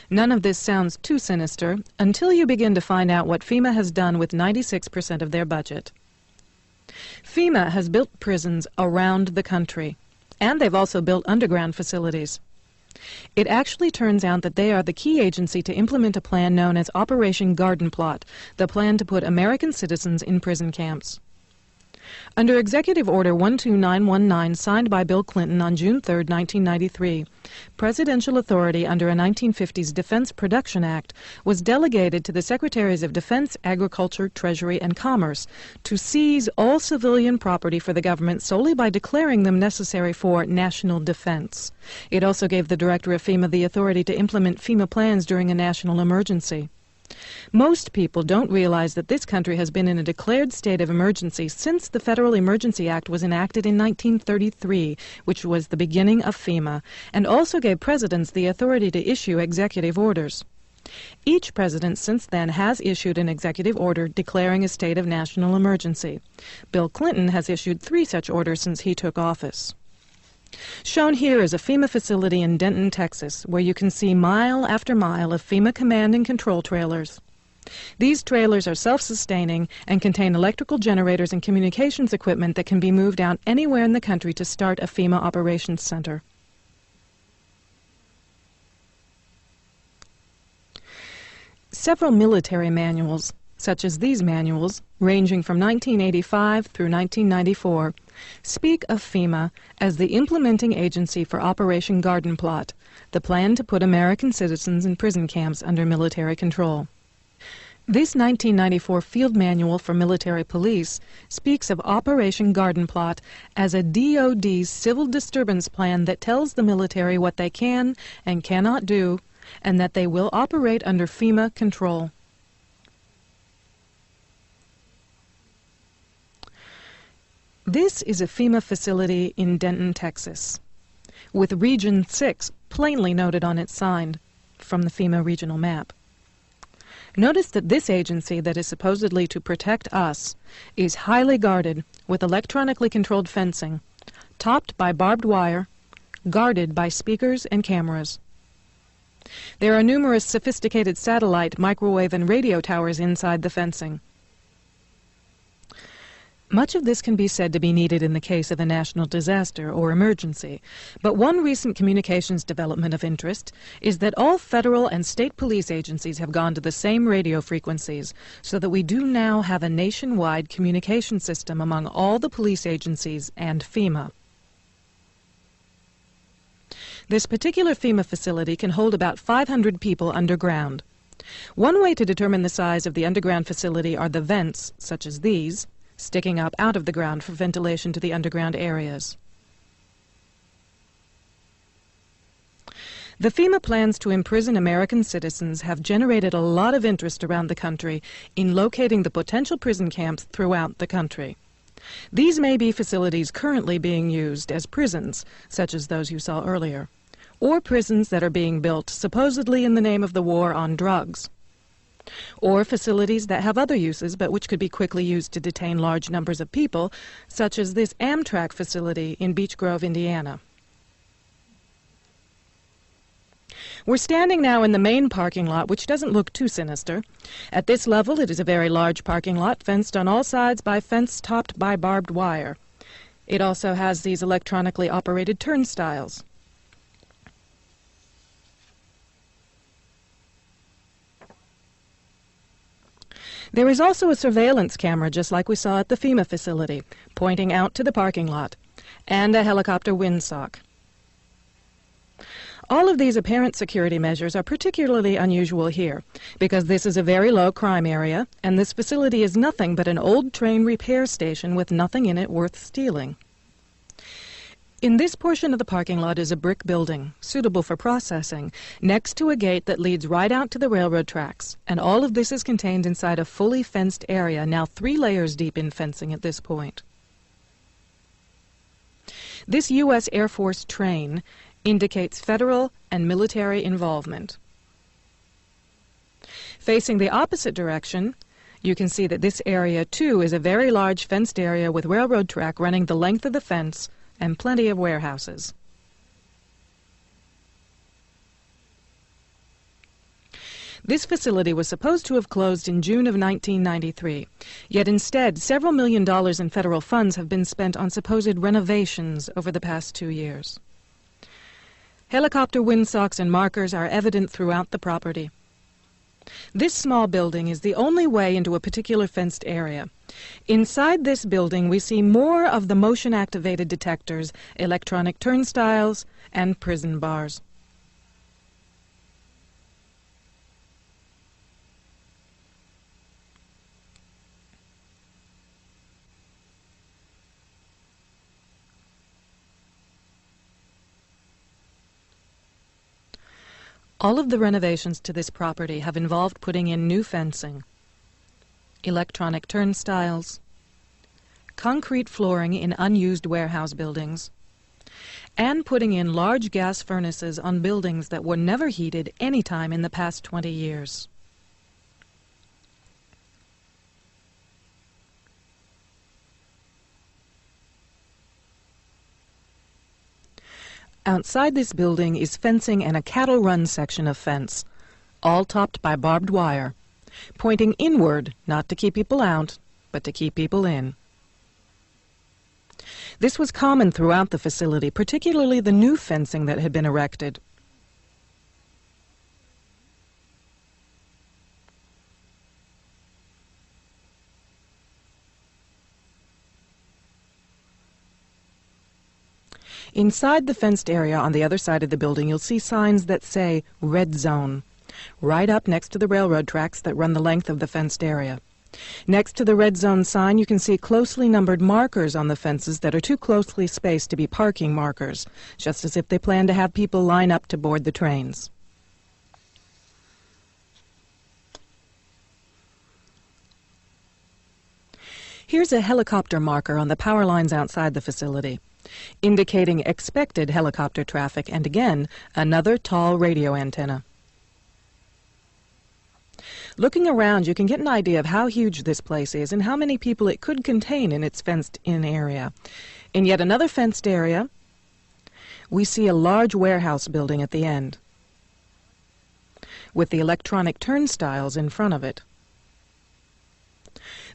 None of this sounds too sinister until you begin to find out what FEMA has done with 96% of their budget. FEMA has built prisons around the country, and they've also built underground facilities. It actually turns out that they are the key agency to implement a plan known as Operation Garden Plot, the plan to put American citizens in prison camps. Under Executive Order 12919, signed by Bill Clinton on June 3, 1993, presidential authority under a 1950s Defense Production Act was delegated to the Secretaries of Defense, Agriculture, Treasury, and Commerce to seize all civilian property for the government solely by declaring them necessary for national defense. It also gave the Director of FEMA the authority to implement FEMA plans during a national emergency. Most people don't realize that this country has been in a declared state of emergency since the Federal Emergency Act was enacted in 1933, which was the beginning of FEMA, and also gave presidents the authority to issue executive orders. Each president since then has issued an executive order declaring a state of national emergency. Bill Clinton has issued 3 such orders since he took office. Shown here is a FEMA facility in Denton, Texas, where you can see mile after mile of FEMA command and control trailers. These trailers are self-sustaining and contain electrical generators and communications equipment that can be moved out anywhere in the country to start a FEMA operations center. Several military manuals, such as these manuals, ranging from 1985 through 1994, speak of FEMA as the implementing agency for Operation Garden Plot, the plan to put American citizens in prison camps under military control. This 1994 Field Manual for Military Police speaks of Operation Garden Plot as a DoD civil disturbance plan that tells the military what they can and cannot do, and that they will operate under FEMA control. This is a FEMA facility in Denton, Texas, with Region 6 plainly noted on its sign from the FEMA regional map. Notice that this agency that is supposedly to protect us is highly guarded with electronically controlled fencing, topped by barbed wire, guarded by speakers and cameras. There are numerous sophisticated satellite, microwave, and radio towers inside the fencing. Much of this can be said to be needed in the case of a national disaster or emergency, but one recent communications development of interest is that all federal and state police agencies have gone to the same radio frequencies, so that we do now have a nationwide communication system among all the police agencies and FEMA. This particular FEMA facility can hold about 500 people underground. One way to determine the size of the underground facility are the vents, such as these, sticking up out of the ground for ventilation to the underground areas. The FEMA plans to imprison American citizens have generated a lot of interest around the country in locating the potential prison camps throughout the country. These may be facilities currently being used as prisons, such as those you saw earlier, or prisons that are being built supposedly in the name of the war on drugs, or facilities that have other uses but which could be quickly used to detain large numbers of people, such as this Amtrak facility in Beech Grove, Indiana. We're standing now in the main parking lot, which doesn't look too sinister. At this level, it is a very large parking lot, fenced on all sides by fence topped by barbed wire. It also has these electronically operated turnstiles. There is also a surveillance camera, just like we saw at the FEMA facility, pointing out to the parking lot, and a helicopter windsock. All of these apparent security measures are particularly unusual here, because this is a very low crime area, and this facility is nothing but an old train repair station with nothing in it worth stealing. In this portion of the parking lot is a brick building, suitable for processing, next to a gate that leads right out to the railroad tracks, and all of this is contained inside a fully fenced area, now 3 layers deep in fencing at this point. This U.S. Air Force train indicates federal and military involvement. Facing the opposite direction, you can see that this area, too, is a very large fenced area with railroad track running the length of the fence and plenty of warehouses. This facility was supposed to have closed in June of 1993, yet instead several $1 million in federal funds have been spent on supposed renovations over the past 2 years. Helicopter windsocks and markers are evident throughout the property. This small building is the only way into a particular fenced area. Inside this building, we see more of the motion-activated detectors, electronic turnstiles, and prison bars. All of the renovations to this property have involved putting in new fencing, electronic turnstiles, concrete flooring in unused warehouse buildings, and putting in large gas furnaces on buildings that were never heated any time in the past 20 years. Outside this building is fencing and a cattle run section of fence, all topped by barbed wire, pointing inward, not to keep people out, but to keep people in. This was common throughout the facility, particularly the new fencing that had been erected. Inside the fenced area on the other side of the building, you'll see signs that say Red Zone, right up next to the railroad tracks that run the length of the fenced area. Next to the Red Zone sign, you can see closely numbered markers on the fences that are too closely spaced to be parking markers, just as if they plan to have people line up to board the trains. Here's a helicopter marker on the power lines outside the facility, indicating expected helicopter traffic, and again, another tall radio antenna. Looking around, you can get an idea of how huge this place is and how many people it could contain in its fenced-in area. In yet another fenced area, we see a large warehouse building at the end, with the electronic turnstiles in front of it.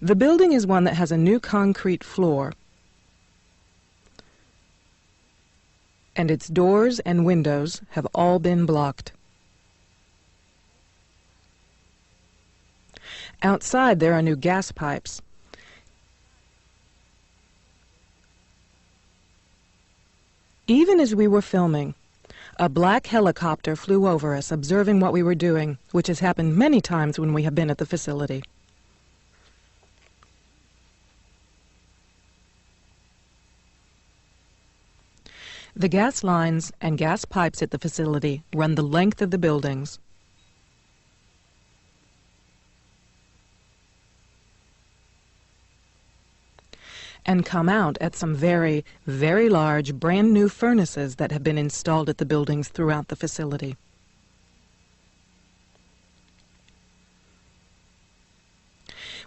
The building is one that has a new concrete floor, and its doors and windows have all been blocked. Outside, there are new gas pipes. Even as we were filming, a black helicopter flew over us, observing what we were doing, which has happened many times when we have been at the facility. The gas lines and gas pipes at the facility run the length of the buildings. And come out at some very, very large, brand new furnaces that have been installed at the buildings throughout the facility.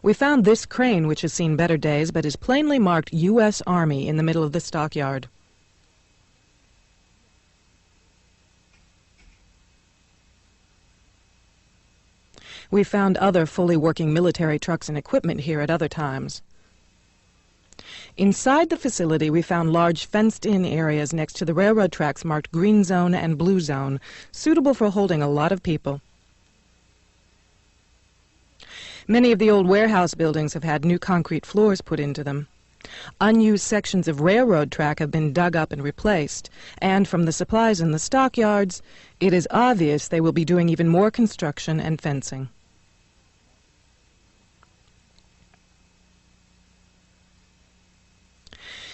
We found this crane, which has seen better days, but is plainly marked U.S. Army in the middle of the stockyard. We found other fully working military trucks and equipment here at other times. Inside the facility, we found large fenced-in areas next to the railroad tracks marked Green Zone and Blue Zone, suitable for holding a lot of people. Many of the old warehouse buildings have had new concrete floors put into them. Unused sections of railroad track have been dug up and replaced, and from the supplies in the stockyards, it is obvious they will be doing even more construction and fencing.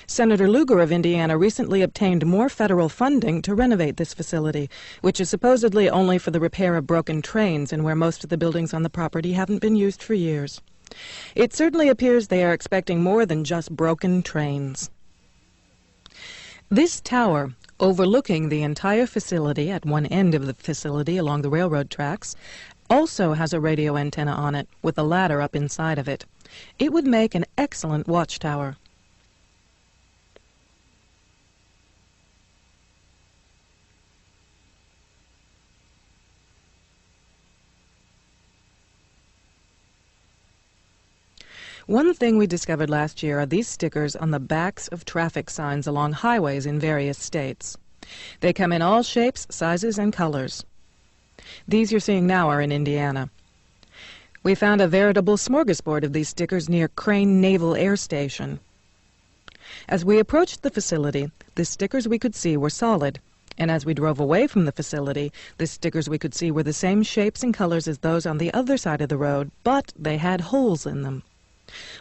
Senator Lugar of Indiana recently obtained more federal funding to renovate this facility, which is supposedly only for the repair of broken trains and where most of the buildings on the property haven't been used for years. It certainly appears they are expecting more than just broken trains. This tower, overlooking the entire facility at one end of the facility along the railroad tracks, also has a radio antenna on it with a ladder up inside of it. It would make an excellent watchtower. One thing we discovered last year are these stickers on the backs of traffic signs along highways in various states. They come in all shapes, sizes, and colors. These you're seeing now are in Indiana. We found a veritable smorgasbord of these stickers near Crane Naval Air Station. As we approached the facility, the stickers we could see were solid, and as we drove away from the facility, the stickers we could see were the same shapes and colors as those on the other side of the road, but they had holes in them.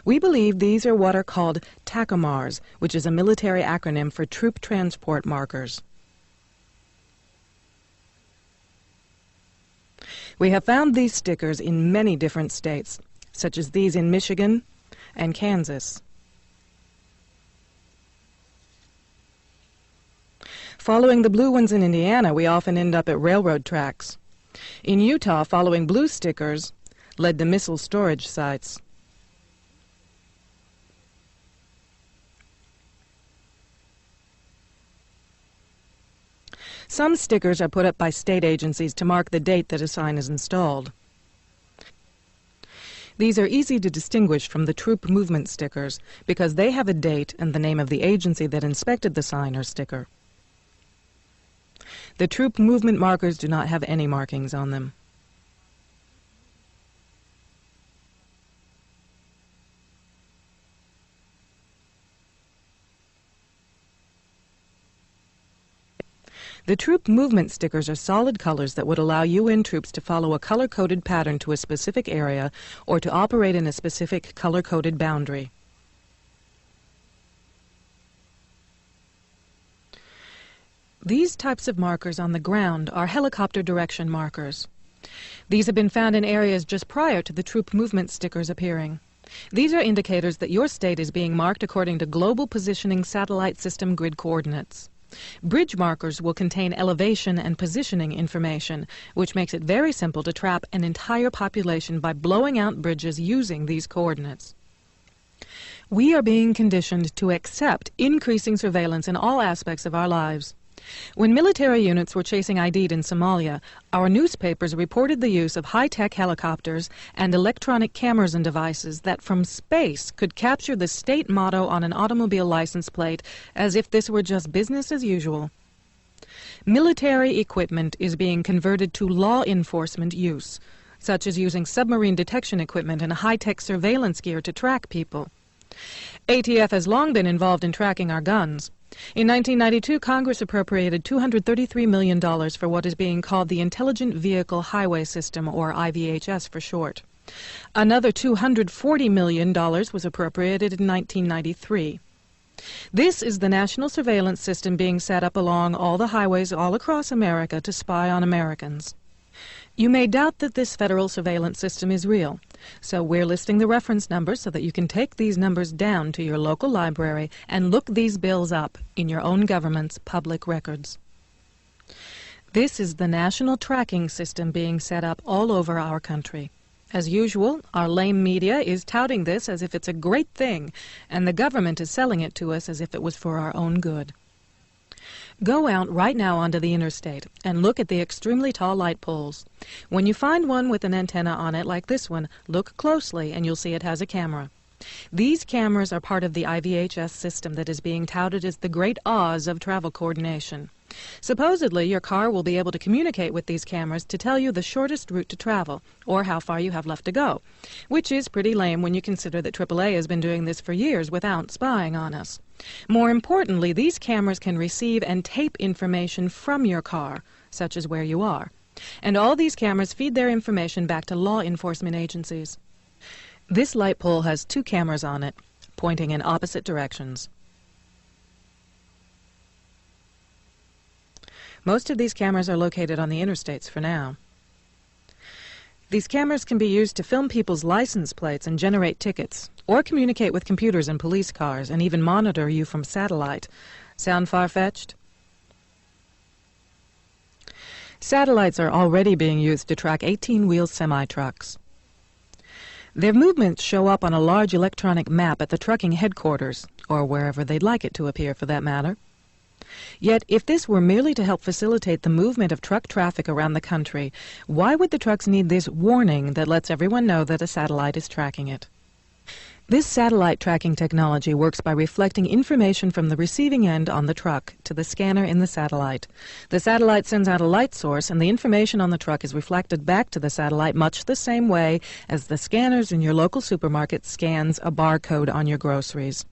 We believe these are what are called tachomars, which is a military acronym for Troop Transport Markers. We have found these stickers in many different states, such as these in Michigan and Kansas. Following the blue ones in Indiana, we often end up at railroad tracks. In Utah, following blue stickers led to missile storage sites. Some stickers are put up by state agencies to mark the date that a sign is installed. These are easy to distinguish from the troop movement stickers because they have a date and the name of the agency that inspected the sign or sticker. The troop movement markers do not have any markings on them. The troop movement stickers are solid colors that would allow UN troops to follow a color-coded pattern to a specific area or to operate in a specific color-coded boundary. These types of markers on the ground are helicopter direction markers. These have been found in areas just prior to the troop movement stickers appearing. These are indicators that your state is being marked according to Global Positioning Satellite System grid coordinates. Bridge markers will contain elevation and positioning information, which makes it very simple to trap an entire population by blowing out bridges using these coordinates. We are being conditioned to accept increasing surveillance in all aspects of our lives. When military units were chasing ID'd in Somalia, our newspapers reported the use of high-tech helicopters and electronic cameras and devices that from space could capture the state motto on an automobile license plate as if this were just business as usual. Military equipment is being converted to law enforcement use, such as using submarine detection equipment and high-tech surveillance gear to track people. ATF has long been involved in tracking our guns. In 1992, Congress appropriated $233 million for what is being called the Intelligent Vehicle Highway System, or IVHS for short. Another $240 million was appropriated in 1993. This is the national surveillance system being set up along all the highways all across America to spy on Americans. You may doubt that this federal surveillance system is real, so we're listing the reference numbers so that you can take these numbers down to your local library and look these bills up in your own government's public records. This is the national tracking system being set up all over our country. As usual, our lame media is touting this as if it's a great thing, and the government is selling it to us as if it was for our own good. Go out right now onto the interstate and look at the extremely tall light poles. When you find one with an antenna on it like this one, look closely and you'll see it has a camera. These cameras are part of the IVHS system that is being touted as the Great Oz of travel coordination. Supposedly, your car will be able to communicate with these cameras to tell you the shortest route to travel, or how far you have left to go, which is pretty lame when you consider that AAA has been doing this for years without spying on us. More importantly, these cameras can receive and tape information from your car, such as where you are. And all these cameras feed their information back to law enforcement agencies. This light pole has two cameras on it, pointing in opposite directions. Most of these cameras are located on the interstates for now. These cameras can be used to film people's license plates and generate tickets, or communicate with computers in police cars and even monitor you from satellite. Sound far-fetched? Satellites are already being used to track 18-wheel semi-trucks. Their movements show up on a large electronic map at the trucking headquarters, or wherever they'd like it to appear for that matter. Yet, if this were merely to help facilitate the movement of truck traffic around the country, why would the trucks need this warning that lets everyone know that a satellite is tracking it? This satellite tracking technology works by reflecting information from the receiving end on the truck to the scanner in the satellite. The satellite sends out a light source, and the information on the truck is reflected back to the satellite much the same way as the scanners in your local supermarket scans a barcode on your groceries.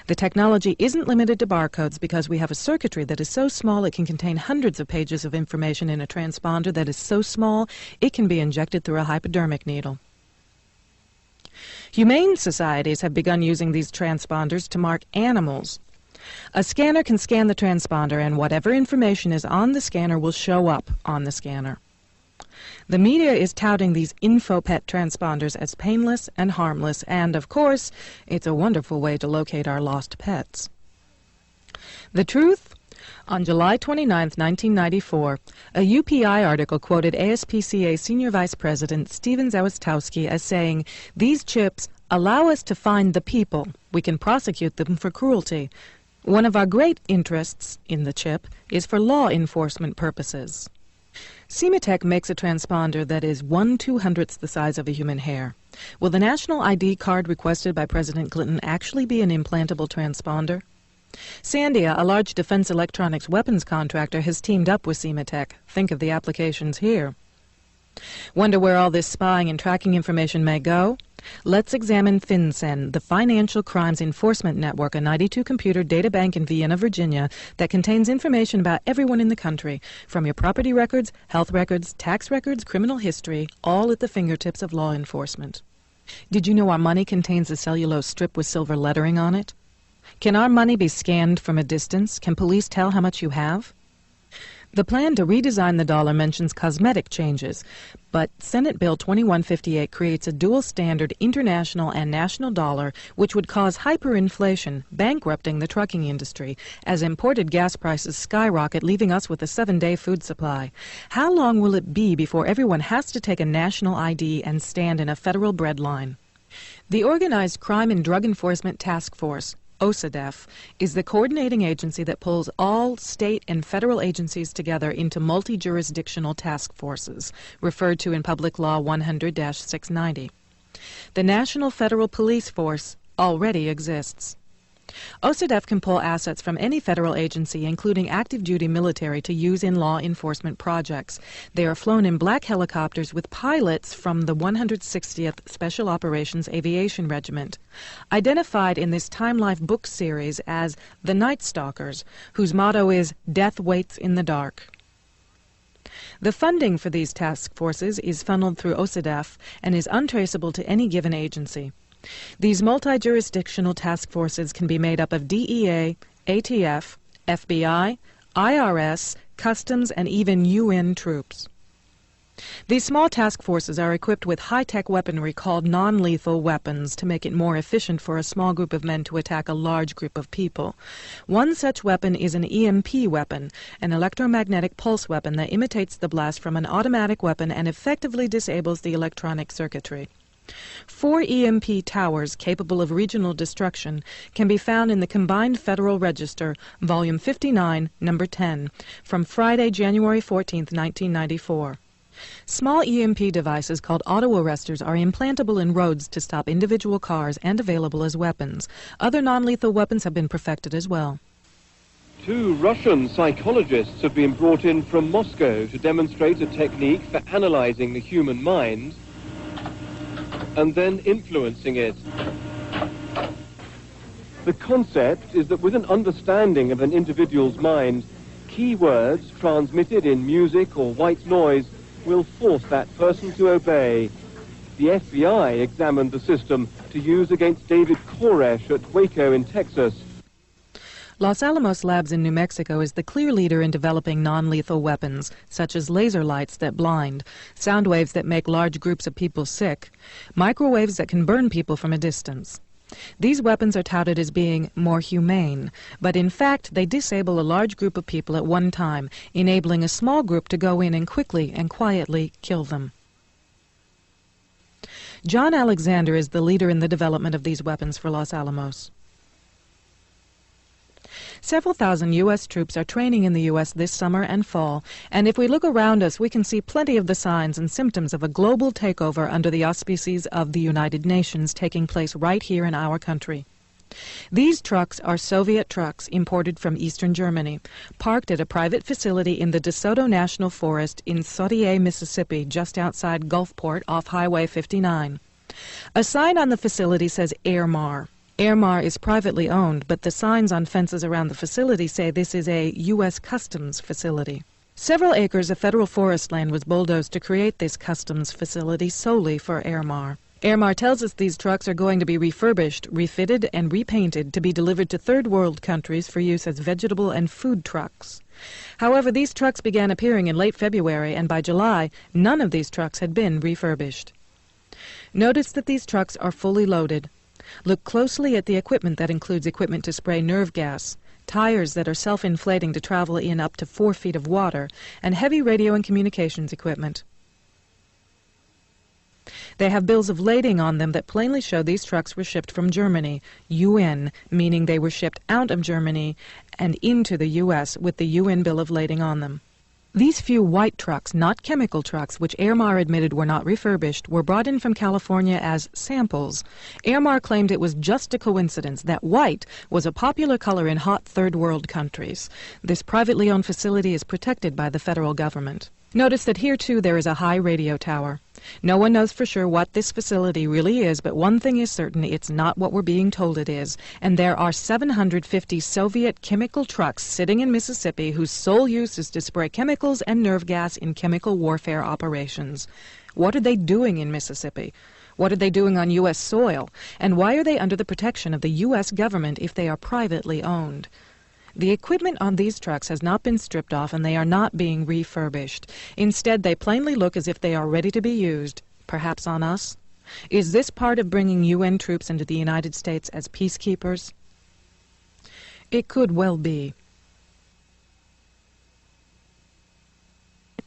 The technology isn't limited to barcodes because we have a circuitry that is so small it can contain hundreds of pages of information in a transponder that is so small it can be injected through a hypodermic needle. Humane societies have begun using these transponders to mark animals. A scanner can scan the transponder, and whatever information is on the scanner will show up on the scanner. The media is touting these InfoPet transponders as painless and harmless, and, of course, it's a wonderful way to locate our lost pets. The truth? On July 29, 1994, a UPI article quoted ASPCA Senior Vice President Stephen Zawistowski as saying, "These chips allow us to find the people. We can prosecute them for cruelty. One of our great interests in the chip is for law enforcement purposes." SIMEON makes a transponder that is 1/200th the size of a human hair. Will the national ID card requested by President Clinton actually be an implantable transponder? Sandia, a large defense electronics weapons contractor, has teamed up with SIMEON. Think of the applications here. Wonder where all this spying and tracking information may go? Let's examine FinCEN, the Financial Crimes Enforcement Network, a 92-computer data bank in Vienna, Virginia, that contains information about everyone in the country, from your property records, health records, tax records, criminal history, all at the fingertips of law enforcement. Did you know our money contains a cellulose strip with silver lettering on it? Can our money be scanned from a distance? Can police tell how much you have? The plan to redesign the dollar mentions cosmetic changes, but Senate Bill 2158 creates a dual-standard international and national dollar which would cause hyperinflation, bankrupting the trucking industry, as imported gas prices skyrocket, leaving us with a 7-day food supply. How long will it be before everyone has to take a national ID and stand in a federal bread line? The Organized Crime and Drug Enforcement Task Force, OCDEF, is the coordinating agency that pulls all state and federal agencies together into multi-jurisdictional task forces, referred to in Public Law 100-690. The National Federal Police Force already exists. OCDEF can pull assets from any federal agency, including active-duty military, to use in law enforcement projects. They are flown in black helicopters with pilots from the 160th Special Operations Aviation Regiment, identified in this Time Life book series as the Night Stalkers, whose motto is "Death Waits in the Dark." The funding for these task forces is funneled through OCDEF and is untraceable to any given agency. These multi-jurisdictional task forces can be made up of DEA, ATF, FBI, IRS, Customs, and even UN troops. These small task forces are equipped with high-tech weaponry called non-lethal weapons to make it more efficient for a small group of men to attack a large group of people. One such weapon is an EMP weapon, an electromagnetic pulse weapon that imitates the blast from an automatic weapon and effectively disables the electronic circuitry. 4 EMP towers capable of regional destruction can be found in the Combined Federal Register, Volume 59, Number 10, from Friday, January 14, 1994. Small EMP devices called auto-arresters are implantable in roads to stop individual cars and available as weapons. Other non-lethal weapons have been perfected as well. 2 Russian psychologists have been brought in from Moscow to demonstrate a technique for analyzing the human mind and then influencing it. The concept is that with an understanding of an individual's mind, key words transmitted in music or white noise will force that person to obey. The FBI examined the system to use against David Koresh at Waco in Texas. Los Alamos Labs in New Mexico is the clear leader in developing non-lethal weapons, such as laser lights that blind, sound waves that make large groups of people sick, microwaves that can burn people from a distance. These weapons are touted as being more humane, but in fact they disable a large group of people at one time, enabling a small group to go in and quickly and quietly kill them. John Alexander is the leader in the development of these weapons for Los Alamos. Several thousand U.S. troops are training in the U.S. this summer and fall, and if we look around us, we can see plenty of the signs and symptoms of a global takeover under the auspices of the United Nations taking place right here in our country. These trucks are Soviet trucks imported from eastern Germany, parked at a private facility in the DeSoto National Forest in Sautier, Mississippi, just outside Gulfport off Highway 59. A sign on the facility says Airmar. Airmar is privately owned, but the signs on fences around the facility say this is a U.S. Customs facility. Several acres of federal forest land was bulldozed to create this customs facility solely for Airmar. Airmar tells us these trucks are going to be refurbished, refitted, and repainted to be delivered to third world countries for use as vegetable and food trucks. However, these trucks began appearing in late February, and by July, none of these trucks had been refurbished. Notice that these trucks are fully loaded. Look closely at the equipment that includes equipment to spray nerve gas, tires that are self-inflating to travel in up to 4 feet of water, and heavy radio and communications equipment. They have bills of lading on them that plainly show these trucks were shipped from Germany, UN, meaning they were shipped out of Germany and into the U.S. with the UN bill of lading on them. These few white trucks, not chemical trucks, which Airmar admitted were not refurbished, were brought in from California as samples. Airmar claimed it was just a coincidence that white was a popular color in hot third world countries. This privately owned facility is protected by the federal government. Notice that here, too, there is a high radio tower. No one knows for sure what this facility really is, but one thing is certain, it's not what we're being told it is. And there are 750 Soviet chemical trucks sitting in Mississippi whose sole use is to spray chemicals and nerve gas in chemical warfare operations. What are they doing in Mississippi? What are they doing on U.S. soil? And why are they under the protection of the U.S. government if they are privately owned? The equipment on these trucks has not been stripped off, and they are not being refurbished. Instead, they plainly look as if they are ready to be used, perhaps on us. Is this part of bringing UN troops into the United States as peacekeepers? It could well be.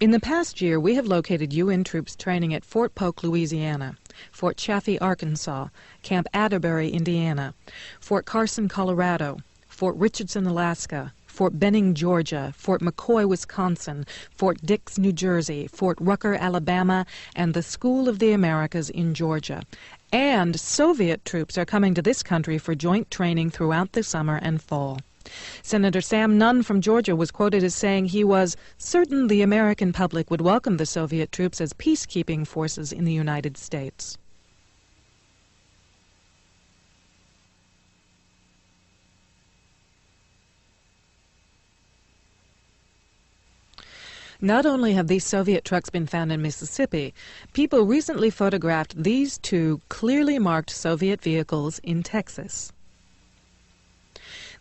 In the past year, we have located UN troops training at Fort Polk, Louisiana, Fort Chaffee, Arkansas, Camp Atterbury, Indiana, Fort Carson, Colorado, Fort Richardson, Alaska, Fort Benning, Georgia, Fort McCoy, Wisconsin, Fort Dix, New Jersey, Fort Rucker, Alabama, and the School of the Americas in Georgia. And Soviet troops are coming to this country for joint training throughout the summer and fall. Senator Sam Nunn from Georgia was quoted as saying he was certain the American public would welcome the Soviet troops as peacekeeping forces in the United States. Not only have these Soviet trucks been found in Mississippi, people recently photographed these two clearly marked Soviet vehicles in Texas.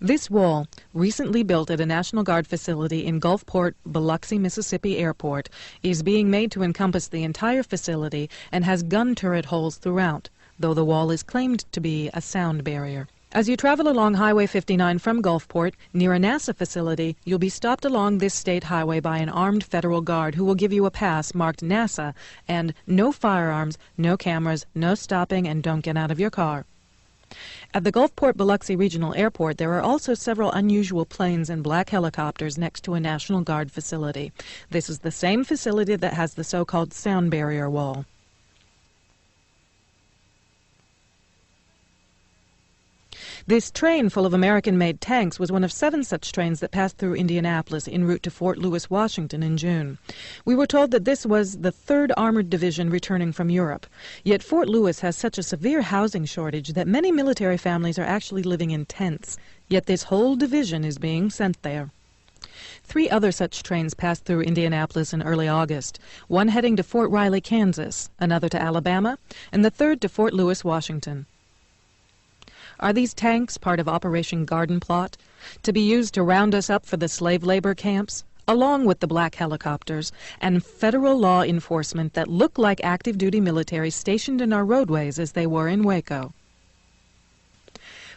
This wall, recently built at a National Guard facility in Gulfport, Biloxi, Mississippi Airport, is being made to encompass the entire facility and has gun turret holes throughout, though the wall is claimed to be a sound barrier. As you travel along Highway 59 from Gulfport, near a NASA facility, you'll be stopped along this state highway by an armed federal guard who will give you a pass marked NASA and no firearms, no cameras, no stopping, and don't get out of your car. At the Gulfport Biloxi Regional Airport, there are also several unusual planes and black helicopters next to a National Guard facility. This is the same facility that has the so-called sound barrier wall. This train full of American-made tanks was one of 7 such trains that passed through Indianapolis en route to Fort Lewis, Washington in June. We were told that this was the 3rd Armored Division returning from Europe. Yet Fort Lewis has such a severe housing shortage that many military families are actually living in tents. Yet this whole division is being sent there. 3 other such trains passed through Indianapolis in early August, one heading to Fort Riley, Kansas, another to Alabama, and the 3rd to Fort Lewis, Washington. Are these tanks part of Operation Garden Plot, to be used to round us up for the slave labor camps, along with the black helicopters and federal law enforcement that look like active-duty military stationed in our roadways as they were in Waco?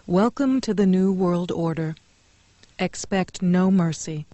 Welcome to the New World Order. Expect no mercy.